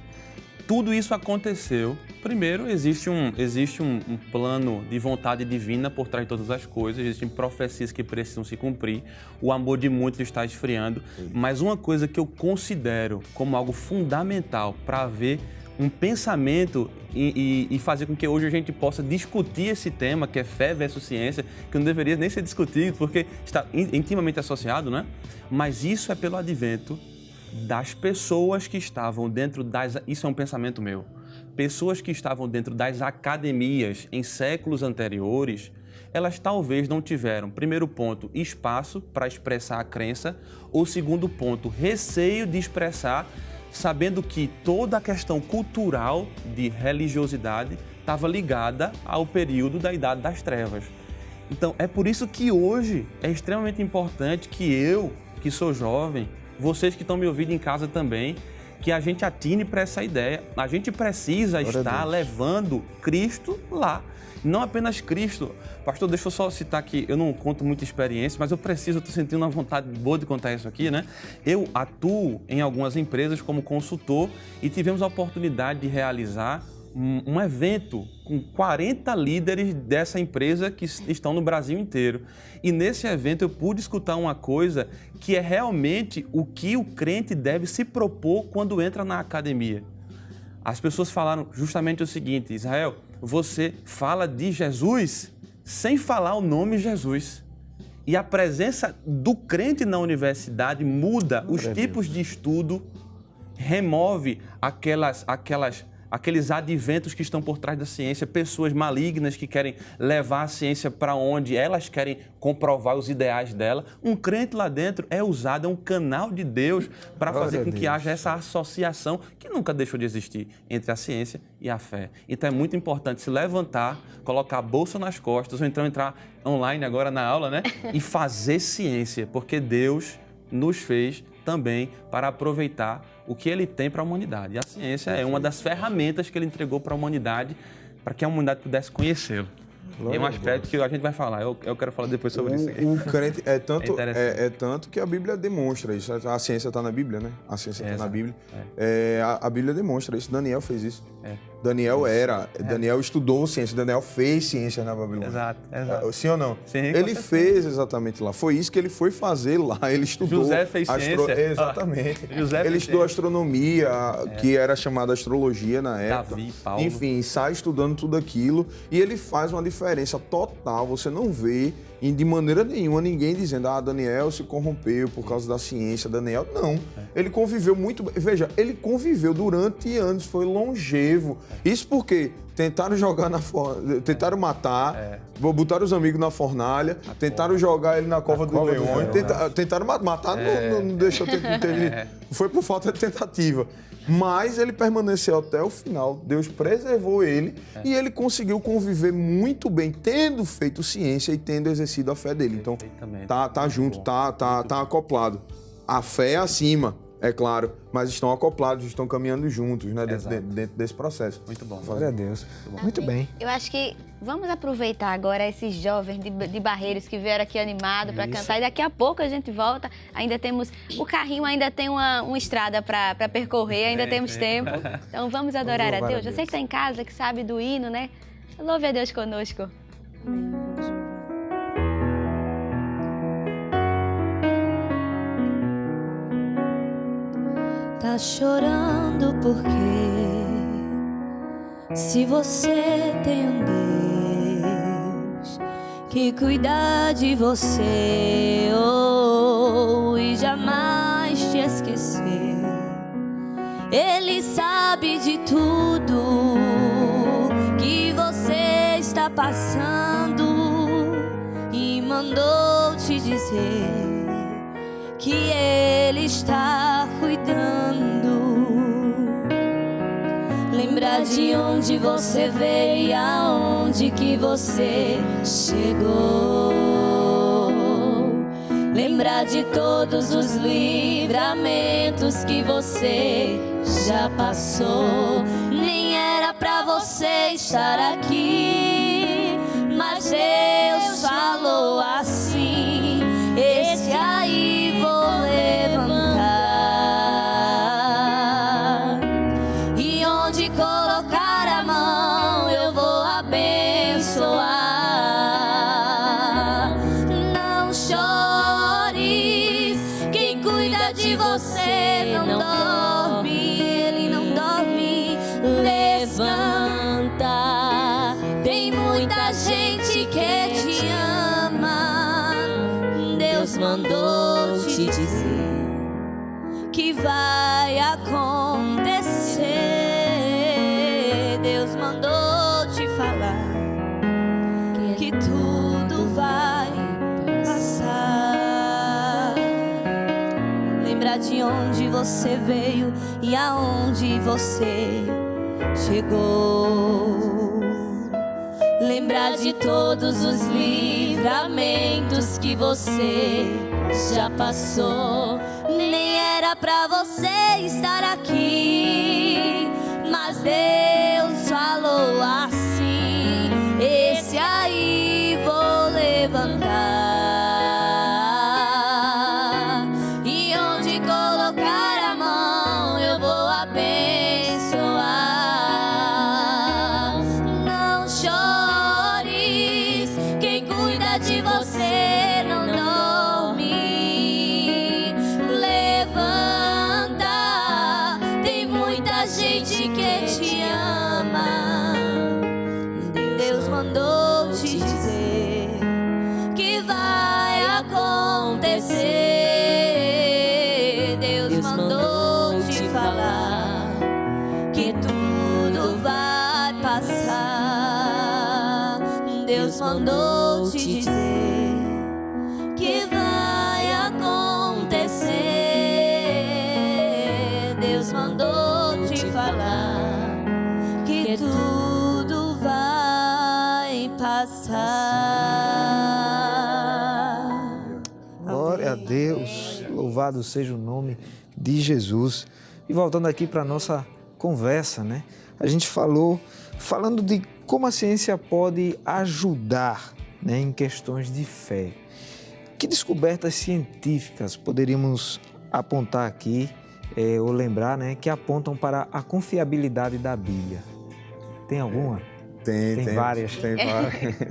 tudo isso aconteceu. Primeiro, existe um plano de vontade divina por trás de todas as coisas, existem profecias que precisam se cumprir, o amor de muitos está esfriando, mas uma coisa que eu considero como algo fundamental para haver um pensamento e fazer com que hoje a gente possa discutir esse tema, que é fé versus ciência, que não deveria nem ser discutido, porque está intimamente associado, né? Mas isso é pelo advento das pessoas que estavam dentro das... Isso é um pensamento meu. Pessoas que estavam dentro das academias em séculos anteriores, elas talvez não tiveram, primeiro ponto, espaço para expressar a crença, ou segundo ponto, receio de expressar sabendo que toda a questão cultural de religiosidade estava ligada ao período da Idade das Trevas. Então, é por isso que hoje é extremamente importante que eu, que sou jovem, vocês que estão me ouvindo em casa também, que a gente atine para essa ideia. A gente precisa estar levando Cristo lá. Não apenas Cristo. Pastor, deixa eu só citar aqui, eu não conto muita experiência, mas eu estou sentindo uma vontade boa de contar isso aqui, né? Eu atuo em algumas empresas como consultor e tivemos a oportunidade de realizar um evento com 40 líderes dessa empresa que estão no Brasil inteiro. E nesse evento eu pude escutar uma coisa que é realmente o que o crente deve se propor quando entra na academia. As pessoas falaram justamente o seguinte: Israel, você fala de Jesus sem falar o nome Jesus. E a presença do crente na universidade muda os tipos de estudo, remove aqueles adventos que estão por trás da ciência, pessoas malignas que querem levar a ciência para onde elas querem comprovar os ideais dela. Um crente lá dentro é usado, é um canal de Deus para fazer com que haja essa associação que nunca deixou de existir entre a ciência e a fé. Então é muito importante se levantar, colocar a bolsa nas costas, ou então entrar online agora na aula, né? E fazer ciência, porque Deus nos fez também para aproveitar o que ele tem para a humanidade. E a ciência é uma das ferramentas que ele entregou para a humanidade, para que a humanidade pudesse conhecê-lo. É um aspecto que a gente vai falar, eu quero falar depois sobre isso aqui. O crente é tanto que a Bíblia demonstra isso. A ciência está na Bíblia, né? A ciência está na Bíblia. A Bíblia demonstra isso. Daniel fez isso. Daniel estudou ciência, Daniel fez ciência na Babilônia. Exato. Sim ou não? Sim, ele fez exatamente lá. Foi isso que ele foi fazer lá. Ele estudou... José fez ciência. Exatamente. Ele estudou astronomia, que era chamada astrologia na época. Davi, Paulo. Enfim, sai estudando tudo aquilo e ele faz uma diferença total. Você não vê de maneira nenhuma ninguém dizendo Daniel se corrompeu por causa da ciência. Daniel, não. Ele conviveu muito bem. Veja, ele conviveu durante anos, foi longevo. Isso porque tentaram jogar tentaram matar, botaram os amigos na fornalha, tentaram jogar ele na cova dos leões, tentaram matar, não deixou ter. Foi por falta de tentativa. Mas ele permaneceu até o final, Deus preservou ele e ele conseguiu conviver muito bem, tendo feito ciência e tendo exercido a fé dele. Então, tá junto, tá acoplado. A fé é acima, é claro, mas estão acoplados, estão caminhando juntos, né, dentro desse processo. Muito bom. Glória a Deus. Muito bem. Eu acho que vamos aproveitar agora esses jovens de Barreiros que vieram aqui animados para cantar. E daqui a pouco a gente volta. Ainda temos o carrinho, ainda tem uma estrada para percorrer, ainda temos tempo. Então vamos adorar a Deus. Você que está em casa, que sabe do hino, né? Louve a Deus conosco. Tá chorando porque se você tem um Deus que cuida de você e jamais te esquecer, Ele sabe de tudo que você está passando e mandou te dizer que Ele está cuidando. Lembrar de onde você veio e aonde que você chegou. Lembrar de todos os livramentos que você já passou. Nem era pra você estar aqui, mas Deus falou assim: esse aí vou levantar, e onde colocar a mão eu vou abençoar. Não chores, quem cuida de você não dorme, Ele não dorme. Levanta, tem muita gente que te ama. Deus mandou te dizer que vai acontecer. Deus mandou te falar que tudo vai passar. Lembrar lembrar de onde você veio e aonde você chegou. Lembrar de todos os livramentos que você já passou. Nem era pra você estar aqui, mas Deus falou assim: esse aí vou levantar, e onde colocar a mão eu vou abençoar. Não chores, quem cuida de você não dorme. Levanta, tem muita gente que te ama. Deus mandou te dizer que vai acontecer. Deus mandou te falar que tudo vai passar. Deus mandou te dizer que vai acontecer. Deus mandou te falar que tudo vai passar. Glória a Deus, louvado seja o nome de Jesus. E voltando aqui para a nossa conversa, né? A gente falando de como a ciência pode ajudar, né, em questões de fé. Que descobertas científicas poderíamos apontar aqui, ou lembrar, né, que apontam para a confiabilidade da Bíblia? Tem alguma? Tem várias.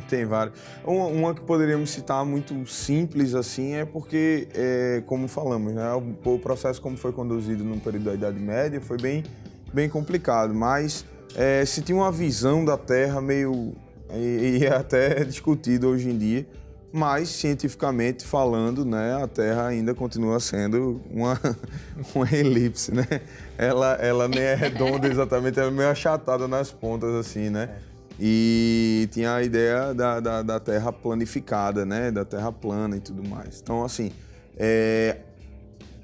Tem várias. Uma que poderíamos citar muito simples assim é porque, como falamos, né, o processo como foi conduzido no período da Idade Média foi bem complicado, mas se tinha uma visão da Terra meio... e é até discutido hoje em dia, mas cientificamente falando, né, a Terra ainda continua sendo uma elipse, né? Ela nem é redonda exatamente, ela é meio achatada nas pontas assim, né? E tinha a ideia da Terra planificada, né? Da Terra plana e tudo mais. Então, assim,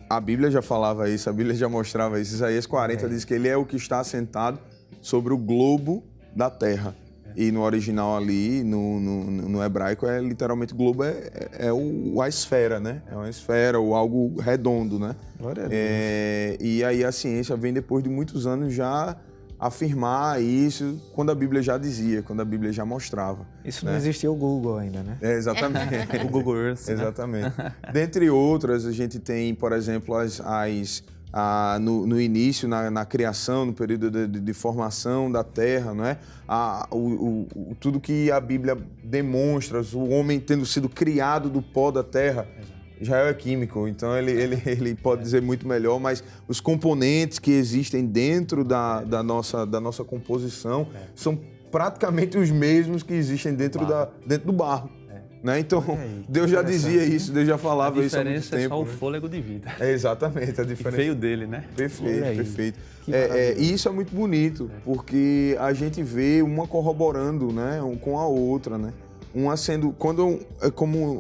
a Bíblia já falava isso, a Bíblia já mostrava isso. Isaías 40 diz que ele é o que está assentado sobre o globo da Terra. E no original ali, no hebraico, literalmente globo a esfera, né? É uma esfera ou algo redondo, né? Glória a Deus. E aí a ciência vem depois de muitos anos já afirmar isso, quando a Bíblia já dizia, quando a Bíblia já mostrava. Isso, né? Não existia o Google ainda, né? Exatamente. O Google Earth. Exatamente. Dentre outras, a gente tem, por exemplo, no início, na criação, no período de formação da Terra, não é? Tudo que a Bíblia demonstra, o homem tendo sido criado do pó da Terra. Israel é químico, então ele pode dizer muito melhor, mas os componentes que existem dentro da nossa composição são praticamente os mesmos que existem dentro do barro. Né? Então, Deus já dizia isso, Deus já falava isso há muito tempo. A diferença é só o fôlego de vida. Exatamente, a diferença. Que veio dele, né? Perfeito. E isso é muito bonito, porque a gente vê uma corroborando, né, com a outra, né? Uma sendo, como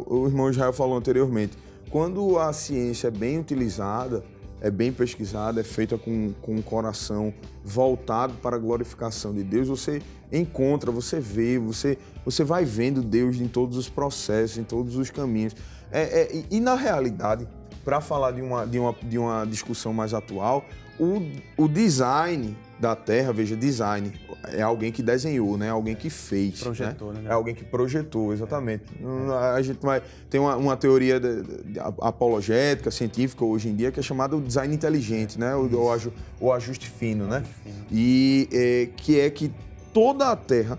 o irmão Israel falou anteriormente, quando a ciência é bem utilizada, é bem pesquisada, é feita com um coração voltado para a glorificação de Deus, você encontra, você vê, você vai vendo Deus em todos os processos, em todos os caminhos. E na realidade, para falar de uma discussão mais atual, o design da Terra, veja, design, é alguém que desenhou, né? Alguém que fez. Projetou, né? É alguém que projetou, exatamente. A gente tem uma teoria apologética, científica hoje em dia, que é chamada o design inteligente, né? O ajuste fino, né? E que toda a Terra,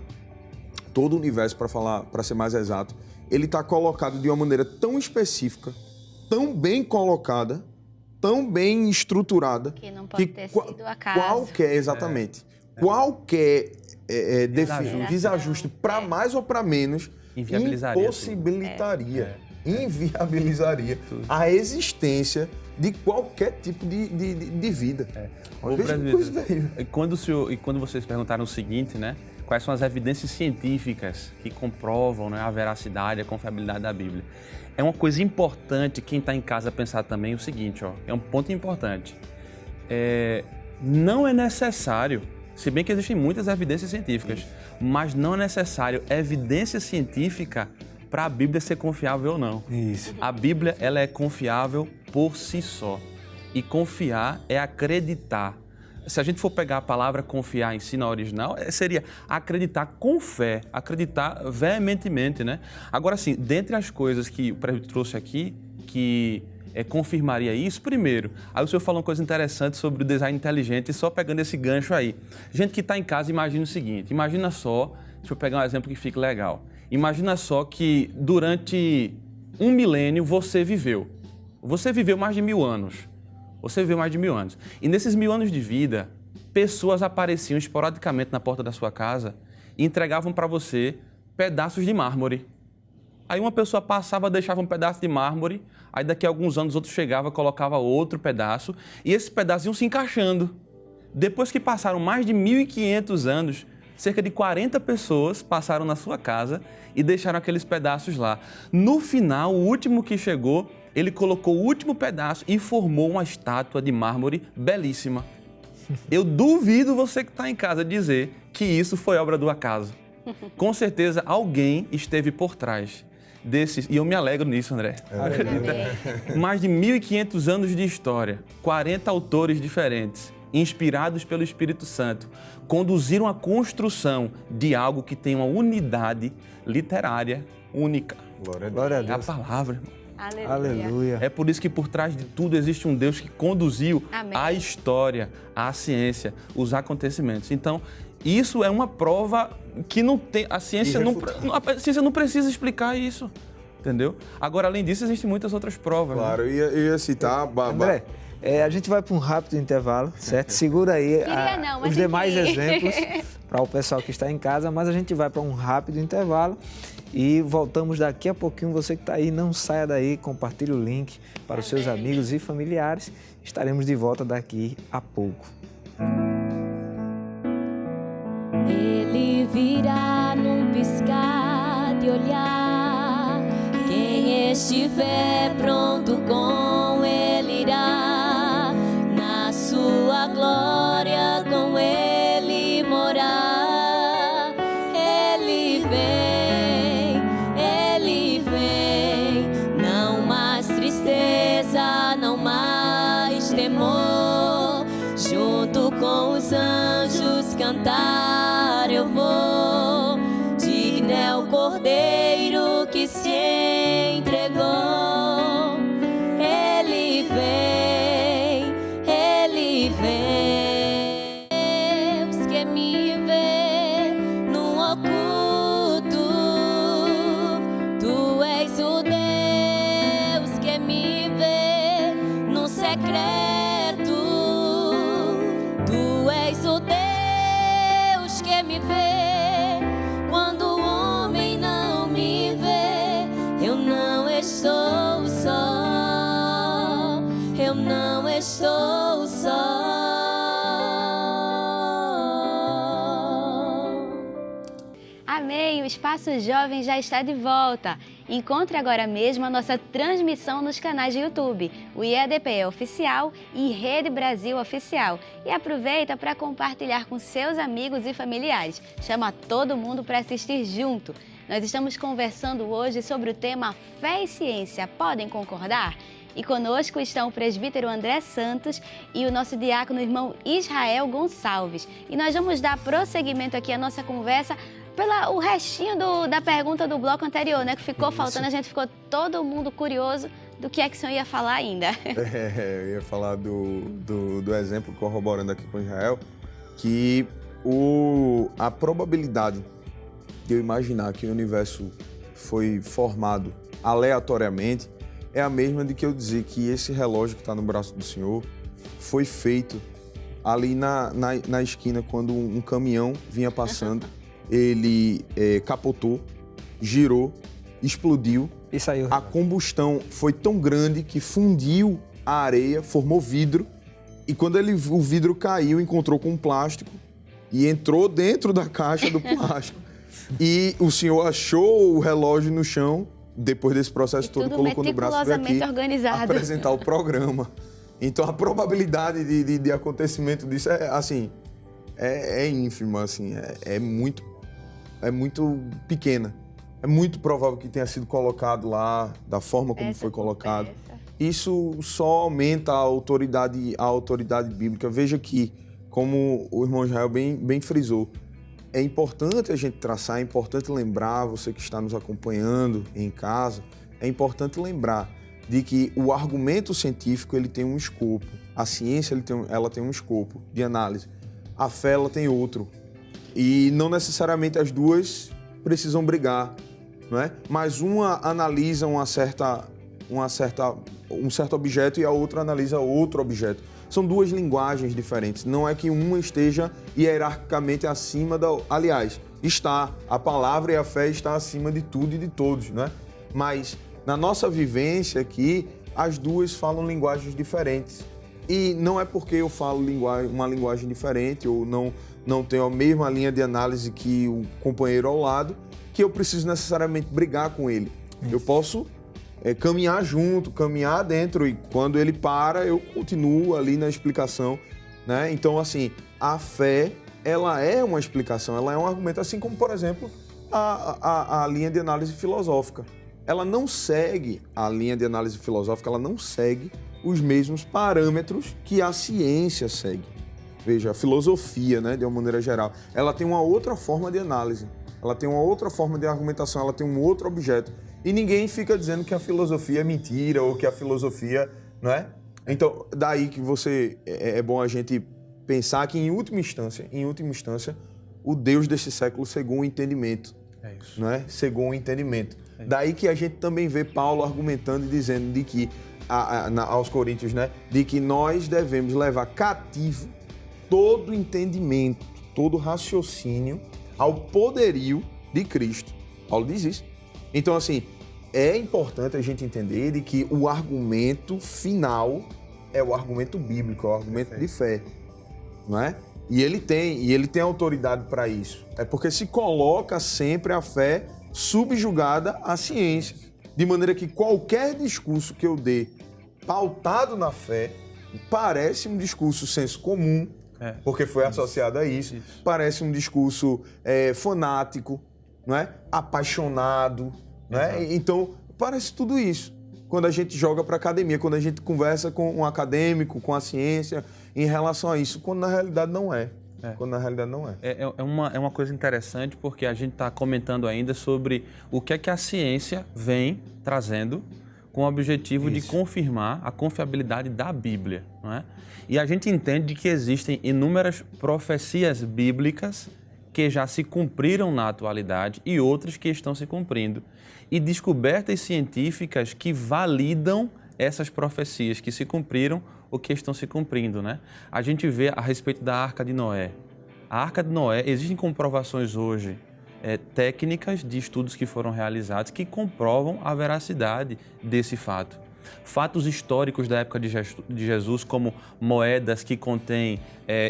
todo o universo, para ser mais exato, ele está colocado de uma maneira tão específica, tão bem colocada, tão bem estruturada, que não pode ter sido acaso. Qualquer desajuste para mais ou para menos inviabilizaria a existência de qualquer tipo de vida. Quando vocês perguntaram o seguinte, né? quais são as evidências científicas que comprovam, né, a veracidade, a confiabilidade da Bíblia. É uma coisa importante quem está em casa pensar também o seguinte, ó, é um ponto importante. Não é necessário, se bem que existem muitas evidências científicas, mas não é necessário evidência científica para a Bíblia ser confiável ou não. Isso. A Bíblia, ela é confiável por si só. E confiar é acreditar. Se a gente for pegar a palavra confiar em si na original, seria acreditar com fé, acreditar veementemente, né? Agora, sim, dentre as coisas que o presbítero trouxe aqui, que confirmaria isso, primeiro, aí o senhor falou uma coisa interessante sobre o design inteligente, só pegando esse gancho aí. Gente que está em casa, imagina o seguinte, imagina só, deixa eu pegar um exemplo que fique legal. Imagina só que durante 1 milênio você viveu mais de 1000 anos. Você viveu mais de 1000 anos. E nesses 1000 anos de vida, pessoas apareciam esporadicamente na porta da sua casa e entregavam para você pedaços de mármore. Aí uma pessoa passava, deixava um pedaço de mármore, aí daqui a alguns anos outro chegava, colocava outro pedaço, e esses pedaços iam se encaixando. Depois que passaram mais de 1500 anos, cerca de 40 pessoas passaram na sua casa e deixaram aqueles pedaços lá. No final, o último que chegou, ele colocou o último pedaço e formou uma estátua de mármore belíssima. Eu duvido você que está em casa dizer que isso foi obra do acaso. Com certeza alguém esteve por trás desses, e eu me alegro nisso, André. Acredita? Mais de 1500 anos de história, 40 autores diferentes, inspirados pelo Espírito Santo, conduziram a construção de algo que tem uma unidade literária única. Glória a Deus. É a palavra, irmão. Aleluia. É por isso que por trás de tudo existe um Deus que conduziu Amém. a história, a ciência, os acontecimentos. Então, isso é uma prova que não tem... A ciência não precisa explicar isso, entendeu? Agora, além disso, existem muitas outras provas. Claro, né? eu ia citar... André, a gente vai para um rápido intervalo, certo? Segura aí os demais exemplos para o pessoal que está em casa, mas a gente vai para um rápido intervalo e voltamos daqui a pouquinho. Você que está aí, não saia daí, compartilhe o link para os seus amigos e familiares. Estaremos de volta daqui a pouco. Ele virá num piscar de olhar. Quem estiver pronto com ele irá. Na sua glória com ele morar. Ele vem, não mais tristeza, não mais temor. Junto com os anjos cantar eu vou. Digno é o Cordeiro que se entregou. Ele vem, Deus que me vê no oculto. Tu és o Deus que me vê no secreto. Tu és o Deus que me vê quando o homem não me vê. Eu não estou só, eu não estou só. Amém! O Espaço Jovem já está de volta. Encontre agora mesmo a nossa transmissão nos canais de YouTube, o IADP Oficial e Rede Brasil Oficial. E aproveita para compartilhar com seus amigos e familiares. Chama todo mundo para assistir junto. Nós estamos conversando hoje sobre o tema Fé e Ciência. Podem concordar? E conosco estão o presbítero André Santos e o nosso diácono irmão Israel Gonçalves. E nós vamos dar prosseguimento aqui à nossa conversa pelo restinho da pergunta do bloco anterior, né? Que ficou faltando, a gente ficou todo mundo curioso do que é que o senhor ia falar ainda. Eu ia falar do exemplo, corroborando aqui com Israel, que a probabilidade de eu imaginar que o universo foi formado aleatoriamente é a mesma de que eu dizer que esse relógio que está no braço do senhor foi feito ali na esquina, quando um caminhão vinha passando. Ele capotou, girou, explodiu. E saiu. A combustão foi tão grande que fundiu a areia, formou vidro. E quando o vidro caiu, encontrou com um plástico e entrou dentro da caixa do plástico. E o senhor achou o relógio no chão, depois desse processo todo, colocou no braço e veio aqui apresentar o programa. Então, a probabilidade de acontecimento disso é, assim, é ínfima, assim, é muito pequena. É muito provável que tenha sido colocado lá, da forma como foi colocado. Isso só aumenta a autoridade bíblica. Veja que, como o irmão Israel bem frisou, é importante a gente traçar, é importante lembrar, você que está nos acompanhando em casa, é importante lembrar de que o argumento científico ele tem um escopo, a ciência ela tem um escopo de análise, a fé ela tem outro. E não necessariamente as duas precisam brigar, não é? Mas uma analisa um certo objeto e a outra analisa outro objeto. São duas linguagens diferentes. Não é que uma esteja hierarquicamente acima da... Aliás, está. A palavra e a fé está acima de tudo e de todos, né? Mas na nossa vivência aqui, as duas falam linguagens diferentes. E não é porque eu falo uma linguagem diferente ou não tenho a mesma linha de análise que o companheiro ao lado, que eu preciso necessariamente brigar com ele. Isso. Eu posso caminhar junto, caminhar dentro, e quando ele para, eu continuo ali na explicação, né? Então, assim, a fé, ela é uma explicação, ela é um argumento, assim como, por exemplo, a linha de análise filosófica. Ela não segue, a linha de análise filosófica, ela não segue os mesmos parâmetros que a ciência segue. Veja, a filosofia, né, de uma maneira geral, ela tem uma outra forma de análise, ela tem uma outra forma de argumentação, ela tem um outro objeto. E ninguém fica dizendo que a filosofia é mentira ou que a filosofia, não é? Então, daí que é bom a gente pensar que, em última instância, o Deus desse século cegou o entendimento. É isso. Não é? Cegou o entendimento. É. Daí que a gente também vê Paulo argumentando e dizendo de que, aos Coríntios, né? De que nós devemos levar cativo todo entendimento, todo raciocínio ao poderio de Cristo. Paulo diz isso. Então, assim, é importante a gente entender de que o argumento final é o argumento bíblico, é o argumento de fé, não é? E ele tem autoridade para isso. É porque se coloca sempre a fé subjugada à ciência, de maneira que qualquer discurso que eu dê pautado na fé parece um discurso senso comum, porque foi associado a isso. Parece um discurso fanático, não é? Apaixonado, né? Então, parece tudo isso. Quando a gente joga para a academia, quando a gente conversa com um acadêmico, com a ciência, em relação a isso, quando na realidade não é. Quando na realidade não é. É uma coisa interessante, porque a gente está comentando ainda sobre o que é que a ciência vem trazendo com o objetivo de confirmar a confiabilidade da Bíblia, não é? E a gente entende que existem inúmeras profecias bíblicas que já se cumpriram na atualidade e outras que estão se cumprindo. E descobertas científicas que validam essas profecias que se cumpriram ou que estão se cumprindo, né? A gente vê a respeito da Arca de Noé. A Arca de Noé, existem comprovações hoje técnicas de estudos que foram realizados que comprovam a veracidade desse fato. Fatos históricos da época de Jesus, como moedas que contêm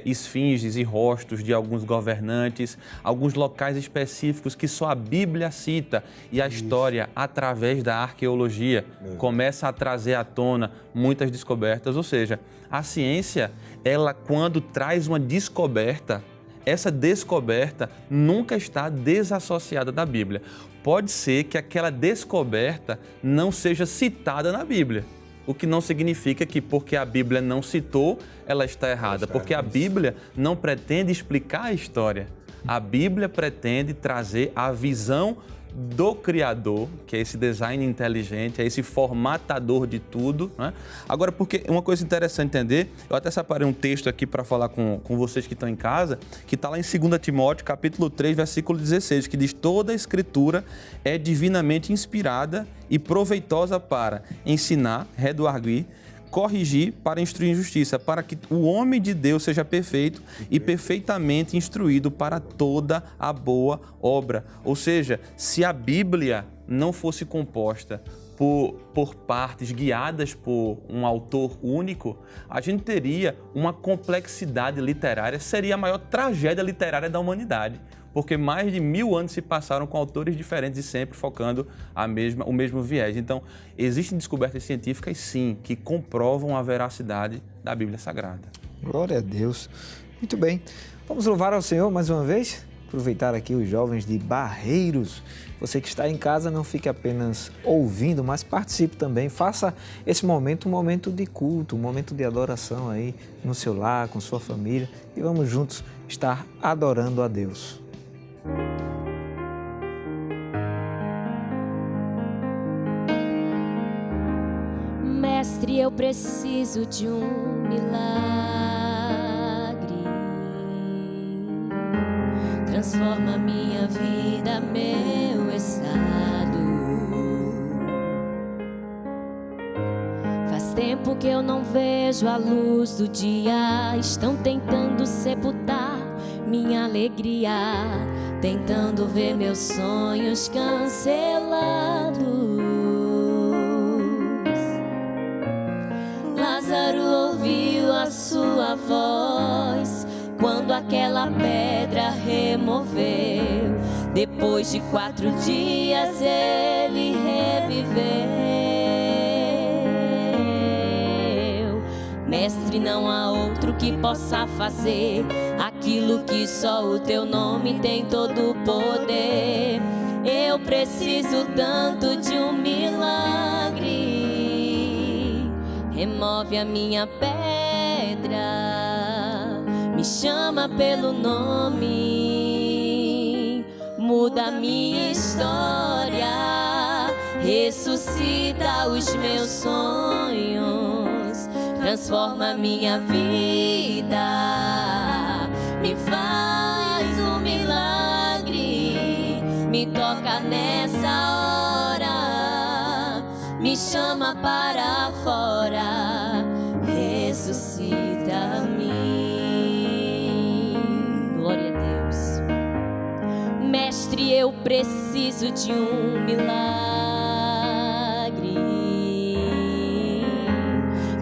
esfinges e rostos de alguns governantes, alguns locais específicos que só a Bíblia cita, e a história, através da arqueologia, começa a trazer à tona muitas descobertas. Ou seja, a ciência, ela quando traz uma descoberta, essa descoberta nunca está desassociada da Bíblia. Pode ser que aquela descoberta não seja citada na Bíblia, o que não significa que porque a Bíblia não citou, ela está errada, porque a Bíblia não pretende explicar a história. A Bíblia pretende trazer a visão do Criador, que é esse design inteligente, é esse formatador de tudo, né? Agora, porque uma coisa interessante entender, eu até separei um texto aqui para falar com vocês que estão em casa, que está lá em 2 Timóteo, capítulo 3, versículo 16, que diz: toda a Escritura é divinamente inspirada e proveitosa para ensinar, redarguir, corrigir, para instruir em justiça, para que o homem de Deus seja perfeito e perfeitamente instruído para toda a boa obra. Ou seja, se a Bíblia não fosse composta por partes, guiadas por um autor único, a gente teria uma complexidade literária, seria a maior tragédia literária da humanidade, porque mais de 1000 anos se passaram com autores diferentes e sempre focando o mesmo viés. Então, existem descobertas científicas, sim, que comprovam a veracidade da Bíblia Sagrada. Glória a Deus. Muito bem. Vamos louvar ao Senhor mais uma vez? Aproveitar aqui os jovens de Barreiros. Você que está em casa, não fique apenas ouvindo, mas participe também. Faça esse momento um momento de culto, um momento de adoração aí no seu lar, com sua família. E vamos juntos estar adorando a Deus. Mestre, eu preciso de um milagre. Transforma minha vida, meu estado. Faz tempo que eu não vejo a luz do dia. Estão tentando sepultar minha alegria, tentando ver meus sonhos cancelados. Lázaro ouviu a sua voz quando aquela pedra removeu. Depois de 4 dias ele reviveu. Mestre, não há outro que possa fazer aquilo que só o teu nome tem todo o poder. Eu preciso tanto de um milagre. Remove a minha pedra, me chama pelo nome, muda a minha história, ressuscita os meus sonhos, transforma minha vida, me faz um milagre, me toca nessa hora, me chama para fora, ressuscita-me. Glória a Deus. Mestre, eu preciso de um milagre.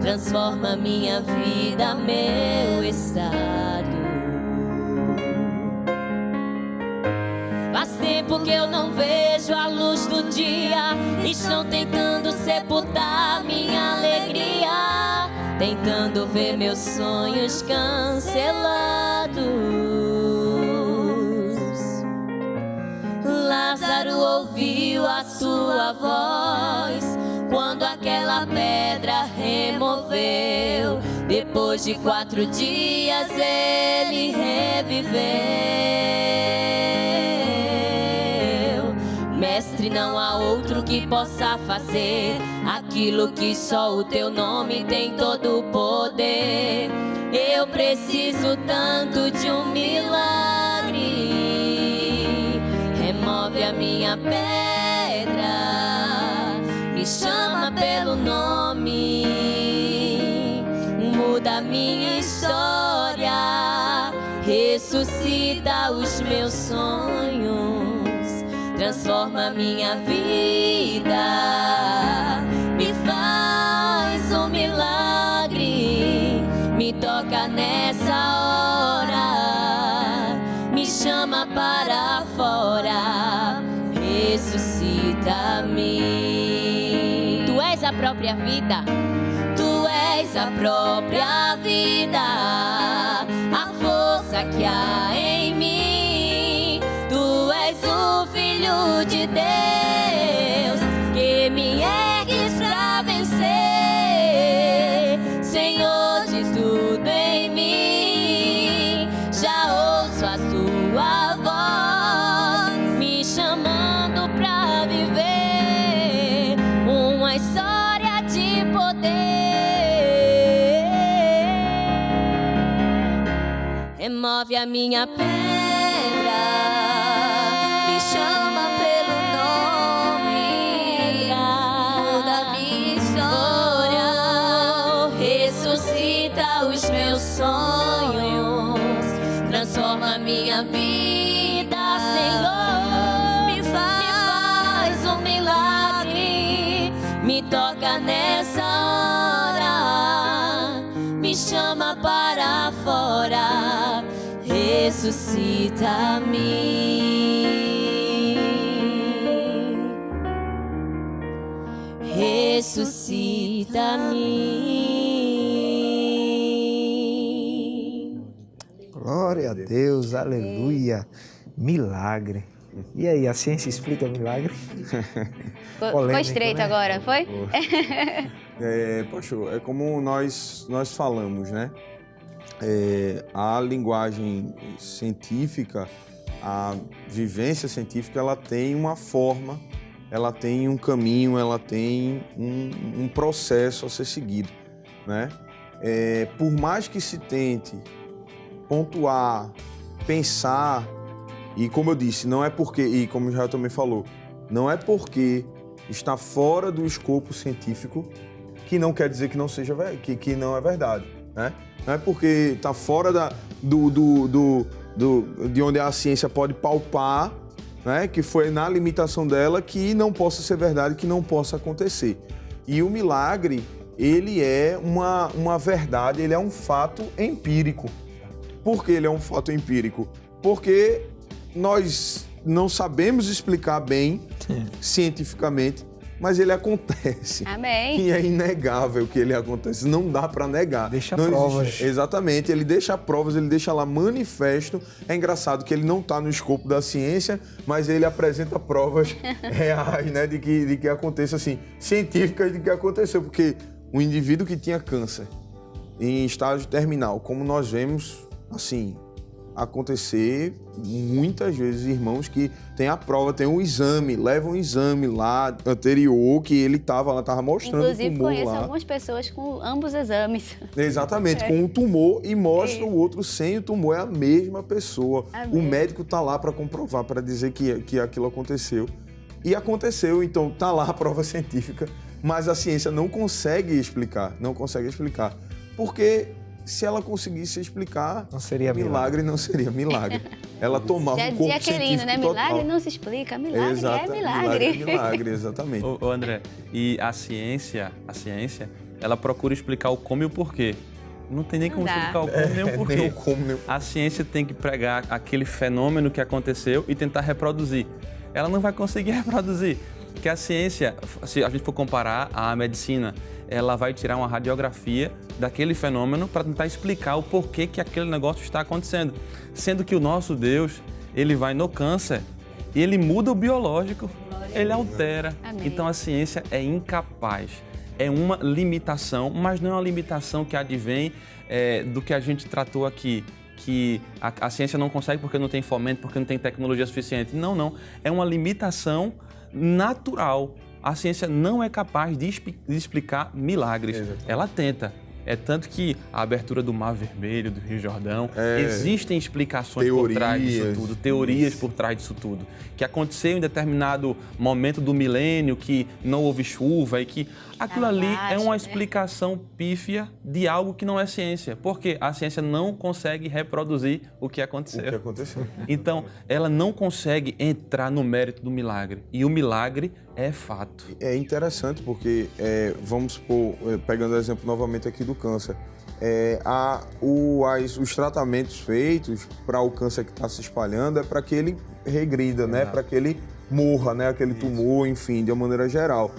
Transforma minha vida, meu estado. Faz tempo que eu não vejo a luz do dia. Estão tentando sepultar minha alegria, tentando ver meus sonhos cancelados. Lázaro ouviu a sua voz quando aquela pedra removeu. Depois de 4 dias ele reviveu. Mestre, não há outro que possa fazer aquilo que só o teu nome tem todo o poder. Eu preciso tanto de um milagre. Remove a minha pedra, me chama pelo nome, muda a minha história, ressuscita os meus sonhos, transforma a minha vida, me faz um milagre, me toca nessa hora, me chama para fora, ressuscita-me. Tu és a própria vida, tu és a própria vida, a força que há em mim. Tu és o Filho de Deus, que me ergues pra vencer. Senhor de tudo em mim, já ouço a tua voz, me chamando pra viver uma história de poder. Remove a minha pedra, me chama pelo nome, muda a minha história, ressuscita os meus sonhos, transforma a minha vida, Senhor, me faz um milagre, toca nessa hora, me chama para fora, ressuscita-me, ressuscita-me. Glória a Deus, aleluia. Milagre. E aí, a ciência explica milagre? Ficou estreito, né? Agora, foi? Pastor, é como nós falamos, né? A linguagem científica, a vivência científica, ela tem uma forma, ela tem um caminho, ela tem um processo a ser seguido, né? Por mais que se tente pontuar, pensar, e como eu disse, não é porque, e como o Israel também falou, não é porque está fora do escopo científico que não quer dizer que não seja que não é verdade, né? Não é porque está fora de onde a ciência pode palpar, né? Que foi na limitação dela, que não possa ser verdade, que não possa acontecer. E o milagre, ele é uma verdade, ele é um fato empírico. Por que ele é um fato empírico? Porque nós não sabemos explicar bem, cientificamente, mas ele acontece. Amém. E é inegável que ele acontece, não dá para negar. Deixa não provas. Existe. Exatamente, ele deixa provas, ele deixa lá manifesto. É engraçado que ele não está no escopo da ciência, mas ele apresenta provas reais, né, de que aconteça assim, científicas de que aconteceu, porque um indivíduo que tinha câncer em estágio terminal, como nós vemos, assim, acontecer muitas vezes, irmãos que tem a prova, tem um exame, levam um exame lá anterior que ele estava mostrando inclusive, o tumor conheço lá. algumas pessoas com ambos exames. Exatamente, com um tumor e mostra o outro sem o tumor, é a mesma pessoa. Amém. O médico está lá para comprovar, para dizer que aquilo aconteceu. E aconteceu, então está lá a prova científica, mas a ciência não consegue explicar, porque se ela conseguisse explicar, não seria milagre não seria milagre. Ela tomava um corpo científico né? total. Milagre não se explica, milagre é milagre. Milagre, exatamente. Ô André, e a ciência, ela procura explicar o como e o porquê. Não tem nem como explicar o como nem o porquê. Nem o como, nem o... A ciência tem que pregar aquele fenômeno que aconteceu e tentar reproduzir. Ela não vai conseguir reproduzir. Porque a ciência, se a gente for comparar à medicina, ela vai tirar uma radiografia daquele fenômeno para tentar explicar o porquê que aquele negócio está acontecendo. Sendo que o nosso Deus, ele vai no câncer e ele muda o biológico, ele altera. Amém. Então a ciência é incapaz. É uma limitação, mas não é uma limitação que advém do que a gente tratou aqui, que a ciência não consegue porque não tem fomento, porque não tem tecnologia suficiente. Não. É uma limitação natural. A ciência não é capaz de explicar milagres. Exatamente. Ela tenta. É tanto que a abertura do Mar Vermelho, do Rio Jordão, existem explicações por trás disso tudo, teorias por trás disso tudo. Que aconteceu em determinado momento do milênio, que não houve chuva e que aquilo ali é uma explicação pífia de algo que não é ciência. Porque a ciência não consegue reproduzir o que aconteceu. Então, ela não consegue entrar no mérito do milagre. E o milagre é fato. É interessante porque, vamos supor, pegando o exemplo novamente aqui do câncer, os tratamentos feitos para o câncer que está se espalhando é para que ele regrida, né? Para que ele morra, né? Aquele tumor, enfim, de uma maneira geral.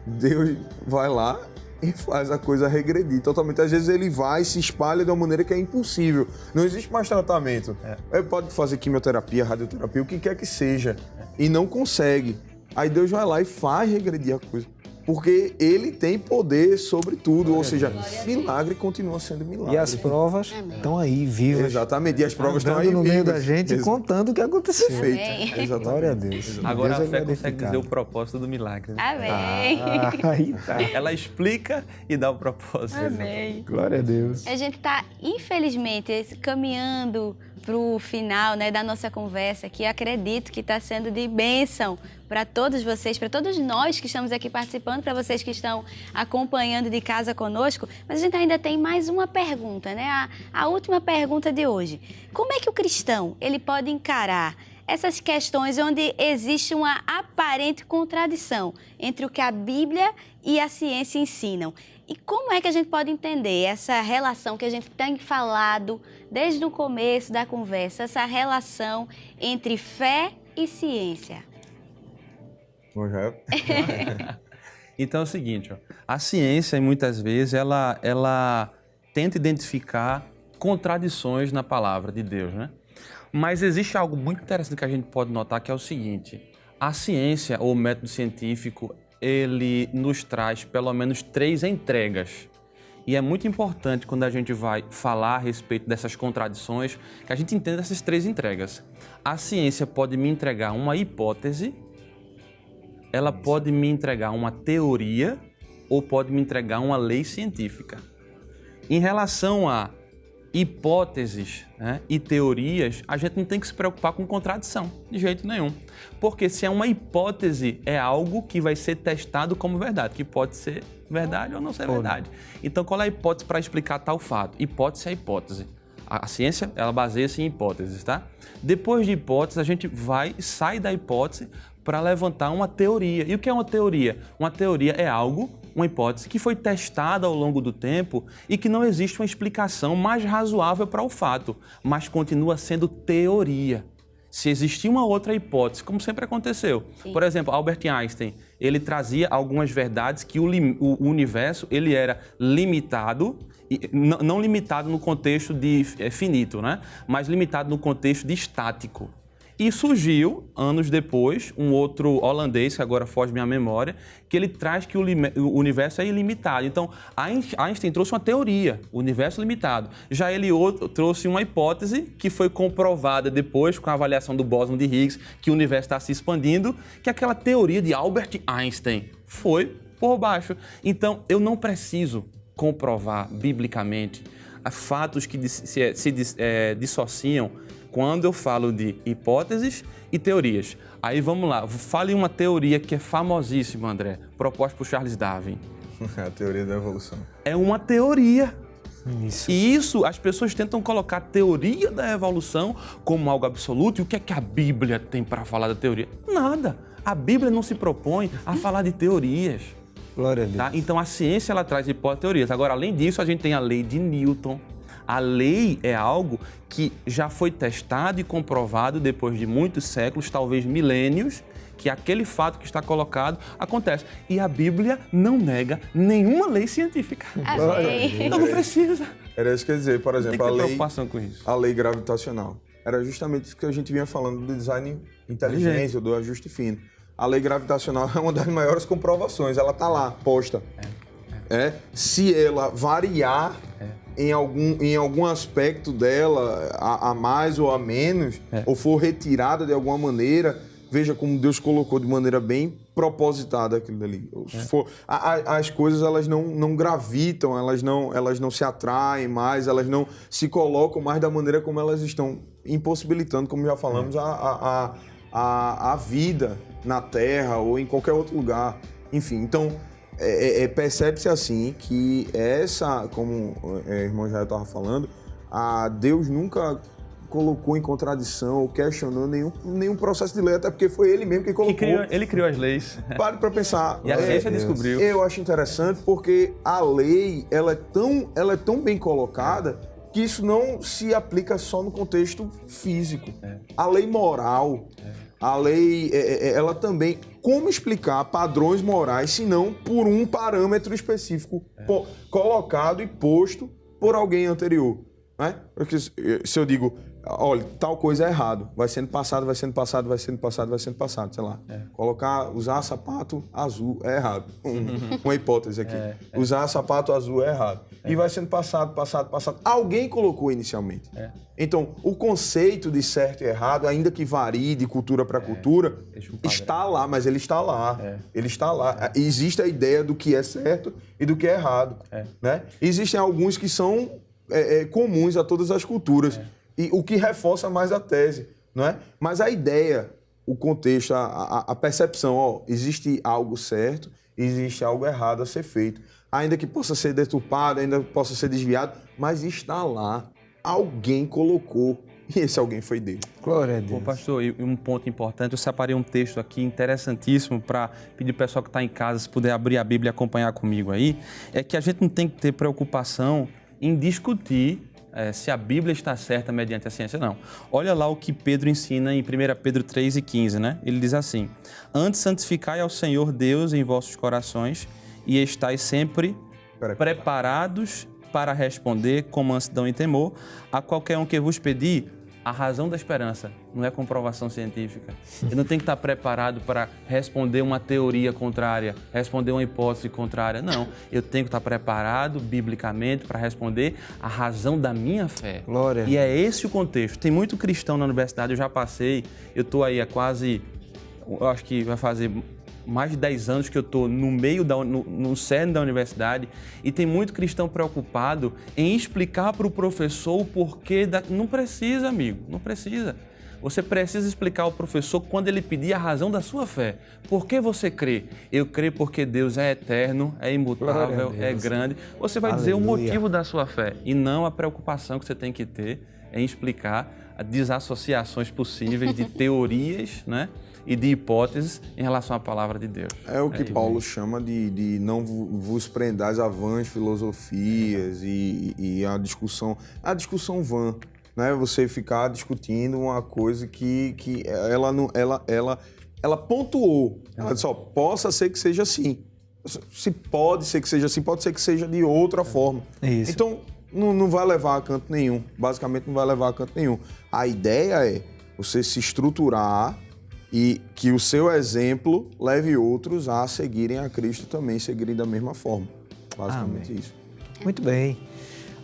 Deus vai lá e faz a coisa regredir totalmente. Às vezes ele vai e se espalha de uma maneira que é impossível. Não existe mais tratamento. Ele pode fazer quimioterapia, radioterapia, o que quer que seja, e não consegue. Aí Deus vai lá e faz regredir a coisa. Porque ele tem poder sobre tudo, ou seja, milagre continua sendo milagre. E as provas estão aí, vivas. Exatamente, e as provas estão aí no vivas. meio da gente, contando o que aconteceu. Perfeito. Exatamente. Glória a Deus. Agora Deus a fé consegue dizer o propósito do milagre. Né? Amém. Aí tá. Ela explica e dá o propósito. Amém. Glória a Deus. A gente está, infelizmente, caminhando para o final, né, da nossa conversa, que acredito que está sendo de bênção para todos vocês, para todos nós que estamos aqui participando, para vocês que estão acompanhando de casa conosco. Mas a gente ainda tem mais uma pergunta, né? A última pergunta de hoje. Como é que o cristão ele pode encarar essas questões onde existe uma aparente contradição entre o que a Bíblia e a ciência ensinam. E como é que a gente pode entender essa relação que a gente tem falado desde o começo da conversa, essa relação entre fé e ciência? Então é o seguinte, ó, a ciência muitas vezes ela tenta identificar contradições na palavra de Deus, né? Mas existe algo muito interessante que a gente pode notar, que é o seguinte: a ciência ou o método científico, ele nos traz pelo menos 3 entregas. E é muito importante, quando a gente vai falar a respeito dessas contradições, que a gente entenda essas 3 entregas. A ciência pode me entregar uma hipótese, ela pode me entregar uma teoria ou pode me entregar uma lei científica. Em relação a hipóteses, né, e teorias, a gente não tem que se preocupar com contradição, de jeito nenhum. Porque se é uma hipótese, é algo que vai ser testado como verdade, que pode ser verdade ou não ser verdade. Então, qual é a hipótese para explicar tal fato? Hipótese é hipótese. A ciência, ela baseia-se em hipóteses, tá? Depois de hipótese, a gente sai da hipótese para levantar uma teoria. E o que é uma teoria? Uma teoria é algo, uma hipótese, que foi testada ao longo do tempo e que não existe uma explicação mais razoável para o fato, mas continua sendo teoria. Se existir uma outra hipótese, como sempre aconteceu. Sim. Por exemplo, Albert Einstein, ele trazia algumas verdades que o universo ele era limitado, e não limitado no contexto de finito, né? Mas limitado no contexto de estático. E surgiu, anos depois, um outro holandês, que agora foge minha memória, que ele traz que o universo é ilimitado. Então, Einstein trouxe uma teoria, o universo limitado. Já ele trouxe uma hipótese que foi comprovada depois, com a avaliação do bóson de Higgs, que o universo está se expandindo, que aquela teoria de Albert Einstein foi por baixo. Então, eu não preciso comprovar biblicamente fatos que se dissociam quando eu falo de hipóteses e teorias. Aí vamos lá, fale uma teoria que é famosíssima, André, proposta por Charles Darwin. A teoria da evolução. É uma teoria. Isso. E isso, as pessoas tentam colocar a teoria da evolução como algo absoluto. E o que é que a Bíblia tem para falar da teoria? Nada. A Bíblia não se propõe a falar de teorias. Glória a Deus. Tá? Então a ciência ela traz hipóteses e teorias. Agora, além disso, a gente tem a lei de Newton. A lei é algo que já foi testado e comprovado depois de muitos séculos, talvez milênios, que aquele fato que está colocado acontece. E a Bíblia não nega nenhuma lei científica. Então não precisa. Era isso que eu ia dizer, por exemplo, Tem que ter preocupação com isso. A lei gravitacional. Era justamente isso que a gente vinha falando do design inteligente, do ajuste fino. A lei gravitacional é uma das maiores comprovações, ela está lá, posta. Se ela variar em algum aspecto dela, a mais ou a menos, ou for retirada de alguma maneira, veja como Deus colocou de maneira bem propositada aquilo dali. As coisas elas não gravitam, elas não se atraem mais, elas não se colocam mais da maneira como elas estão, impossibilitando, como já falamos, a vida na Terra ou em qualquer outro lugar. Enfim, então percebe-se assim que como o irmão Jair estava falando, Deus nunca colocou em contradição ou questionou nenhum processo de lei, até porque foi ele mesmo que colocou. Ele criou as leis. Pare para pensar. E a ciência descobriu. Eu acho interessante porque a lei ela é tão bem colocada que isso não se aplica só no contexto físico. A lei moral, a lei, ela também... Como explicar padrões morais se não por um parâmetro específico colocado e posto por alguém anterior? Né? Porque se eu digo, olha, tal coisa é errado, vai sendo passado, sei lá. Usar sapato azul é errado. Uma hipótese aqui. Usar sapato azul é errado. E vai sendo passado. Alguém colocou inicialmente. Então, o conceito de certo e errado, ainda que varie de cultura para cultura, está lá, mas ele está lá. Ele está lá. Existe a ideia do que é certo e do que é errado. Né? Existem alguns que são comuns a todas as culturas. E o que reforça mais a tese, não é? Mas a ideia, o contexto, a percepção, existe algo certo, existe algo errado a ser feito. Ainda que possa ser deturpado, ainda possa ser desviado, mas está lá. Alguém colocou e esse alguém foi Deus. Glória a Deus. Bom, pastor, e um ponto importante, eu separei um texto aqui interessantíssimo para pedir ao pessoal que está em casa, se puder abrir a Bíblia e acompanhar comigo aí, é que a gente não tem que ter preocupação em discutir se a Bíblia está certa mediante a ciência, não. Olha lá o que Pedro ensina em 1 Pedro 3:15, né? Ele diz assim: antes santificai ao Senhor Deus em vossos corações e estais sempre preparados para responder com mansidão e temor a qualquer um que vos pedir a razão da esperança. Não é comprovação científica. Eu não tenho que estar preparado para responder uma teoria contrária, responder uma hipótese contrária. Não, eu tenho que estar preparado biblicamente para responder a razão da minha fé. Glória. E é esse o contexto. Tem muito cristão na universidade, eu já passei, eu estou aí há quase, eu acho que vai fazer mais de 10 anos que eu estou no meio, no cerne da universidade, e tem muito cristão preocupado em explicar para o professor o porquê da... Não precisa, amigo, não precisa. Você precisa explicar ao professor quando ele pedir a razão da sua fé. Por que você crê? Eu creio porque Deus é eterno, é imutável, é grande. Você vai dizer o motivo da sua fé e não a preocupação que você tem que ter em explicar as desassociações possíveis de teorias, né? E de hipóteses em relação à palavra de Deus. É o que Paulo chama de não vos prendais a vãs filosofias e a discussão vã, né? Você ficar discutindo uma coisa que ela pontuou. Ela disse, possa ser que seja assim. Se pode ser que seja assim, pode ser que seja de outra forma. Isso. Então, não vai levar a canto nenhum. Basicamente, não vai levar a canto nenhum. A ideia é você se estruturar e que o seu exemplo leve outros a seguirem a Cristo também, seguirem da mesma forma. Basicamente isso. Muito bem.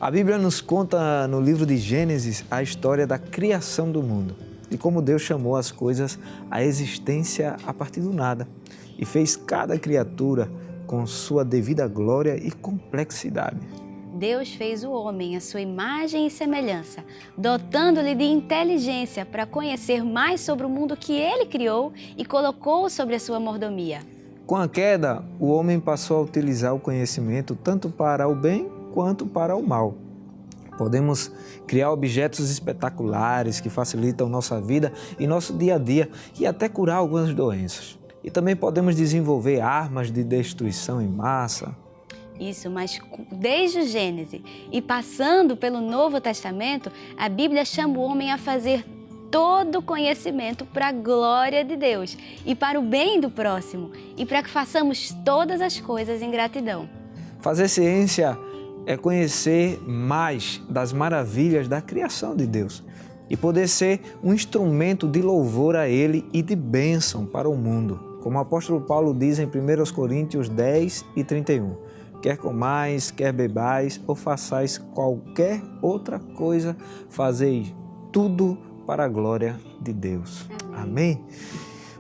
A Bíblia nos conta no livro de Gênesis a história da criação do mundo e como Deus chamou as coisas à existência a partir do nada e fez cada criatura com sua devida glória e complexidade. Deus fez o homem à sua imagem e semelhança, dotando-lhe de inteligência para conhecer mais sobre o mundo que ele criou e colocou sobre a sua mordomia. Com a queda, o homem passou a utilizar o conhecimento tanto para o bem quanto para o mal. Podemos criar objetos espetaculares que facilitam nossa vida e nosso dia a dia e até curar algumas doenças. E também podemos desenvolver armas de destruição em massa. Isso, mas desde o Gênesis e passando pelo Novo Testamento, a Bíblia chama o homem a fazer todo o conhecimento para a glória de Deus e para o bem do próximo e para que façamos todas as coisas em gratidão. Fazer ciência é conhecer mais das maravilhas da criação de Deus e poder ser um instrumento de louvor a Ele e de bênção para o mundo. Como o apóstolo Paulo diz em 1 Coríntios 10:31. Quer comais, quer bebais ou façais qualquer outra coisa, fazei tudo para a glória de Deus. Amém?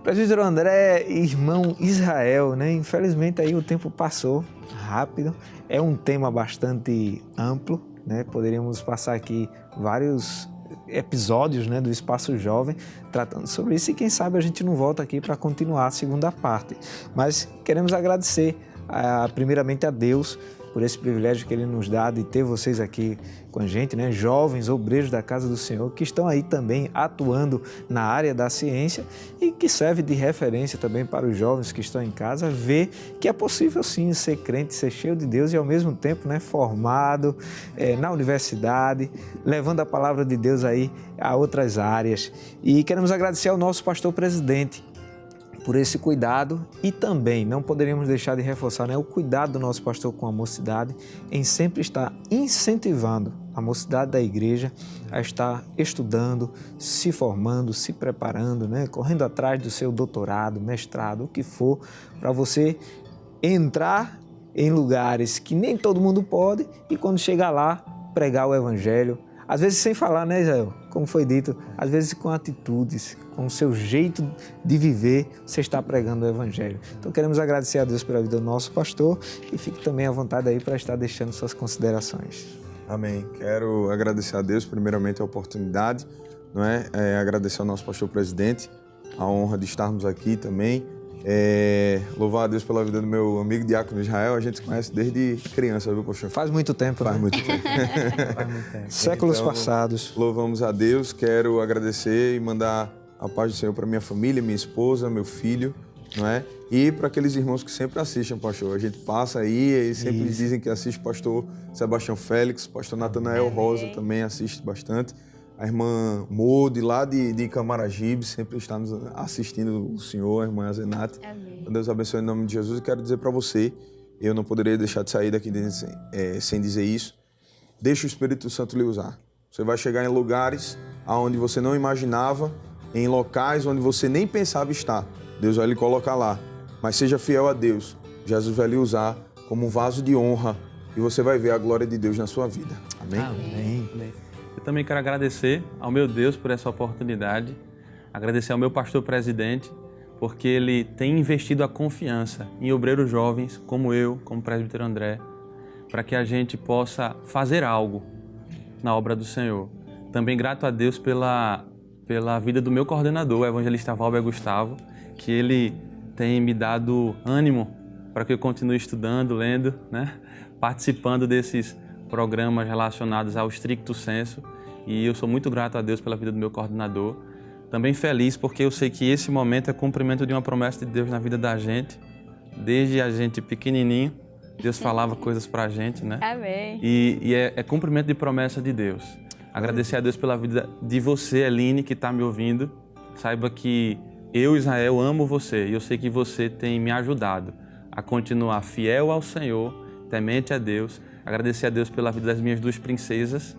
Presbítero André e irmão Israel, né? Infelizmente aí o tempo passou rápido. É um tema bastante amplo, né? Poderíamos passar aqui vários episódios, né, do Espaço Jovem tratando sobre isso e quem sabe a gente não volta aqui para continuar a segunda parte. Mas queremos agradecer primeiramente a Deus por esse privilégio que Ele nos dá de ter vocês aqui com a gente, né? Jovens obreiros da Casa do Senhor que estão aí também atuando na área da ciência e que serve de referência também para os jovens que estão em casa, ver que é possível sim ser crente, ser cheio de Deus e ao mesmo tempo, né, formado na universidade, levando a palavra de Deus aí a outras áreas. E queremos agradecer ao nosso pastor presidente por esse cuidado e também não poderíamos deixar de reforçar, né, o cuidado do nosso pastor com a mocidade em sempre estar incentivando a mocidade da igreja a estar estudando, se formando, se preparando, né, correndo atrás do seu doutorado, mestrado, o que for, para você entrar em lugares que nem todo mundo pode e quando chegar lá, pregar o evangelho. Às vezes sem falar, né, Israel? Como foi dito, às vezes com atitudes, com o seu jeito de viver, você está pregando o Evangelho. Então queremos agradecer a Deus pela vida do nosso pastor e fique também à vontade aí para estar deixando suas considerações. Amém. Quero agradecer a Deus, primeiramente, a oportunidade, não é? Agradecer ao nosso pastor presidente, a honra de estarmos aqui também Louvar a Deus pela vida do meu amigo Diácono Israel, a gente se conhece desde criança, viu, pastor? Faz muito tempo, Faz né? muito tempo. Faz muito tempo. Séculos passados. Louvamos a Deus, quero agradecer e mandar a paz do Senhor para minha família, minha esposa, meu filho, não é? E para aqueles irmãos que sempre assistem, pastor. A gente passa aí e sempre dizem que assiste pastor Sebastião Félix, pastor Natanael Rosa também assiste bastante. A irmã Mode, lá de Camaragibe, sempre está nos assistindo, o senhor, a irmã Zenate. Amém. Deus abençoe em nome de Jesus. E quero dizer para você, eu não poderia deixar de sair daqui sem dizer isso, deixe o Espírito Santo lhe usar. Você vai chegar em lugares onde você não imaginava, em locais onde você nem pensava estar. Deus vai lhe colocar lá. Mas seja fiel a Deus. Jesus vai lhe usar como um vaso de honra e você vai ver a glória de Deus na sua vida. Amém? Amém. Eu também quero agradecer ao meu Deus por essa oportunidade, agradecer ao meu pastor presidente, porque ele tem investido a confiança em obreiros jovens como eu, como presbítero André, para que a gente possa fazer algo na obra do Senhor. Também grato a Deus pela vida do meu coordenador, o evangelista Valber Gustavo, que ele tem me dado ânimo para que eu continue estudando, lendo, né? Participando desses programas relacionados ao stricto sensu, e eu sou muito grato a Deus pela vida do meu coordenador. Também feliz porque eu sei que esse momento é cumprimento de uma promessa de Deus na vida da gente. Desde a gente pequenininho, Deus falava coisas pra gente, né? Amém. E é cumprimento de promessa de Deus. Agradecer a Deus pela vida de você, Eline, que está me ouvindo. Saiba que eu, Israel, amo você e eu sei que você tem me ajudado a continuar fiel ao Senhor, temente a Deus. Agradecer a Deus pela vida das minhas duas princesas,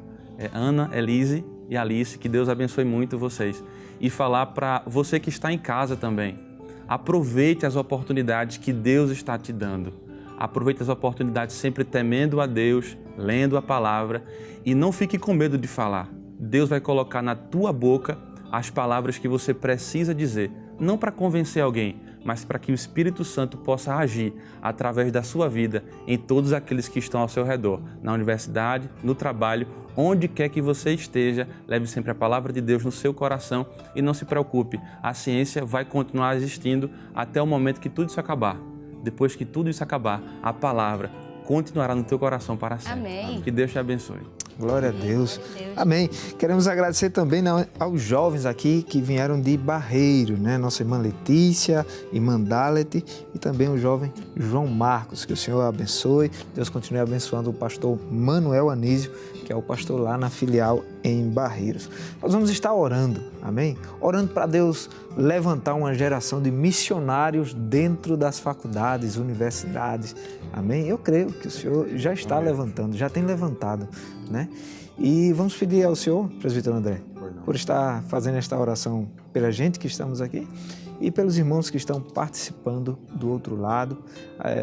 Ana, Elise e Alice, que Deus abençoe muito vocês. E falar para você que está em casa também, aproveite as oportunidades que Deus está te dando. Aproveite as oportunidades sempre temendo a Deus, lendo a palavra e não fique com medo de falar. Deus vai colocar na tua boca as palavras que você precisa dizer, não para convencer alguém, mas para que o Espírito Santo possa agir através da sua vida em todos aqueles que estão ao seu redor, na universidade, no trabalho, onde quer que você esteja, leve sempre a palavra de Deus no seu coração e não se preocupe, a ciência vai continuar existindo até o momento que tudo isso acabar. Depois que tudo isso acabar, a palavra continuará no teu coração para sempre. Amém. Que Deus te abençoe. Glória a Deus. Amém. Queremos agradecer também aos jovens aqui que vieram de Barreiro, né? Nossa irmã Letícia, irmã Dalet e também o jovem João Marcos. Que o Senhor abençoe. Deus continue abençoando o pastor Manuel Anísio, que é o pastor lá na filial em Barreiros. Nós vamos estar orando, amém? Orando para Deus levantar uma geração de missionários dentro das faculdades, universidades, amém? Eu creio que o Senhor já está levantando, já tem levantado, né? E vamos pedir ao Senhor, presbítero André, por estar fazendo esta oração pela gente que estamos aqui e pelos irmãos que estão participando do outro lado,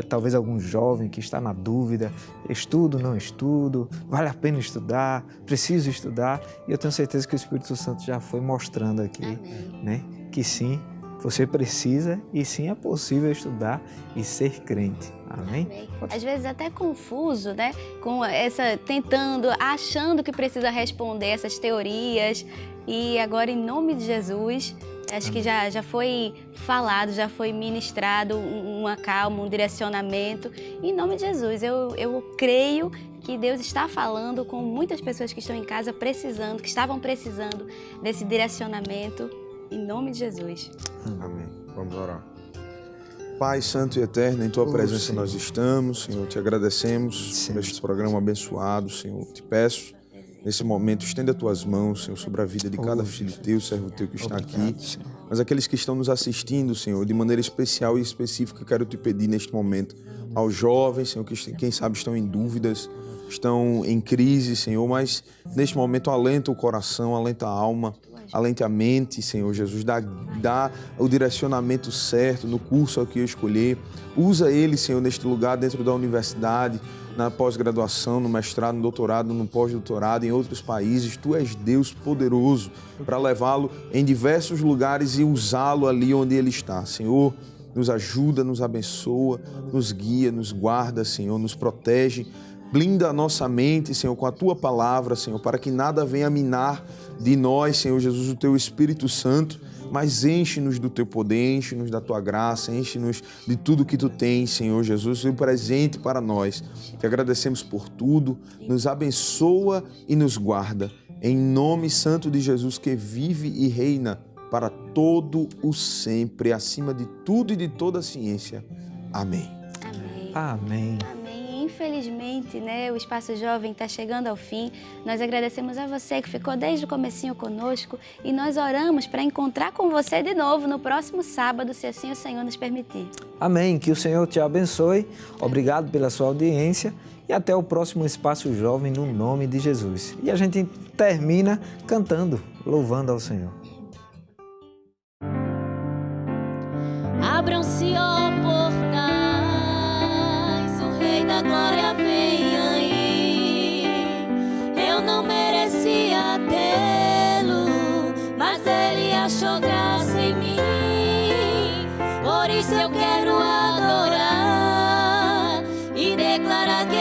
talvez algum jovem que está na dúvida, estudo, não estudo, vale a pena estudar, preciso estudar, e eu tenho certeza que o Espírito Santo já foi mostrando aqui, né, que sim, você precisa e sim é possível estudar e ser crente. Amém? Às vezes até confuso, né? Com achando que precisa responder essas teorias. E agora, em nome de Jesus, acho que já foi falado, já foi ministrado uma calma, um direcionamento. Em nome de Jesus, eu creio que Deus está falando com muitas pessoas que estão em casa precisando, que estavam precisando desse direcionamento. Em nome de Jesus. Amém. Vamos orar. Pai Santo e Eterno, em Tua presença nós estamos, Senhor, te agradecemos por este programa abençoado, Senhor. Te peço, nesse momento, estenda Tuas mãos, Senhor, sobre a vida de cada filho Teu, servo Teu que está aqui. Mas aqueles que estão nos assistindo, Senhor, de maneira especial e específica, quero Te pedir neste momento aos jovens, Senhor, que quem sabe estão em dúvidas, estão em crise, Senhor, mas neste momento alenta o coração, alenta a alma, alente a mente, Senhor Jesus, dá o direcionamento certo no curso que eu escolher. Usa ele, Senhor, neste lugar, dentro da universidade, na pós-graduação, no mestrado, no doutorado, no pós-doutorado, em outros países. Tu és Deus poderoso para levá-lo em diversos lugares e usá-lo ali onde ele está. Senhor, nos ajuda, nos abençoa, nos guia, nos guarda, Senhor, nos protege. Blinda a nossa mente, Senhor, com a Tua palavra, Senhor, para que nada venha minar de nós, Senhor Jesus, o Teu Espírito Santo, mas enche-nos do teu poder, enche-nos da tua graça, enche-nos de tudo que tu tens, Senhor Jesus, e o presente para nós. Te agradecemos por tudo, nos abençoa e nos guarda. Em nome santo de Jesus, que vive e reina para todo o sempre, acima de tudo e de toda a ciência. Amém. Amém. Amém. Amém. Infelizmente, né, o Espaço Jovem está chegando ao fim. Nós agradecemos a você que ficou desde o comecinho conosco e nós oramos para encontrar com você de novo no próximo sábado, se assim o Senhor nos permitir. Amém. Que o Senhor te abençoe. Obrigado pela sua audiência e até o próximo Espaço Jovem no nome de Jesus. E a gente termina cantando, louvando ao Senhor. Abram-se, ó portais, o Rei da Glória vem aí. Eu não merecia tê-lo, mas Ele achou graça em mim. Por isso eu quero adorar e declarar que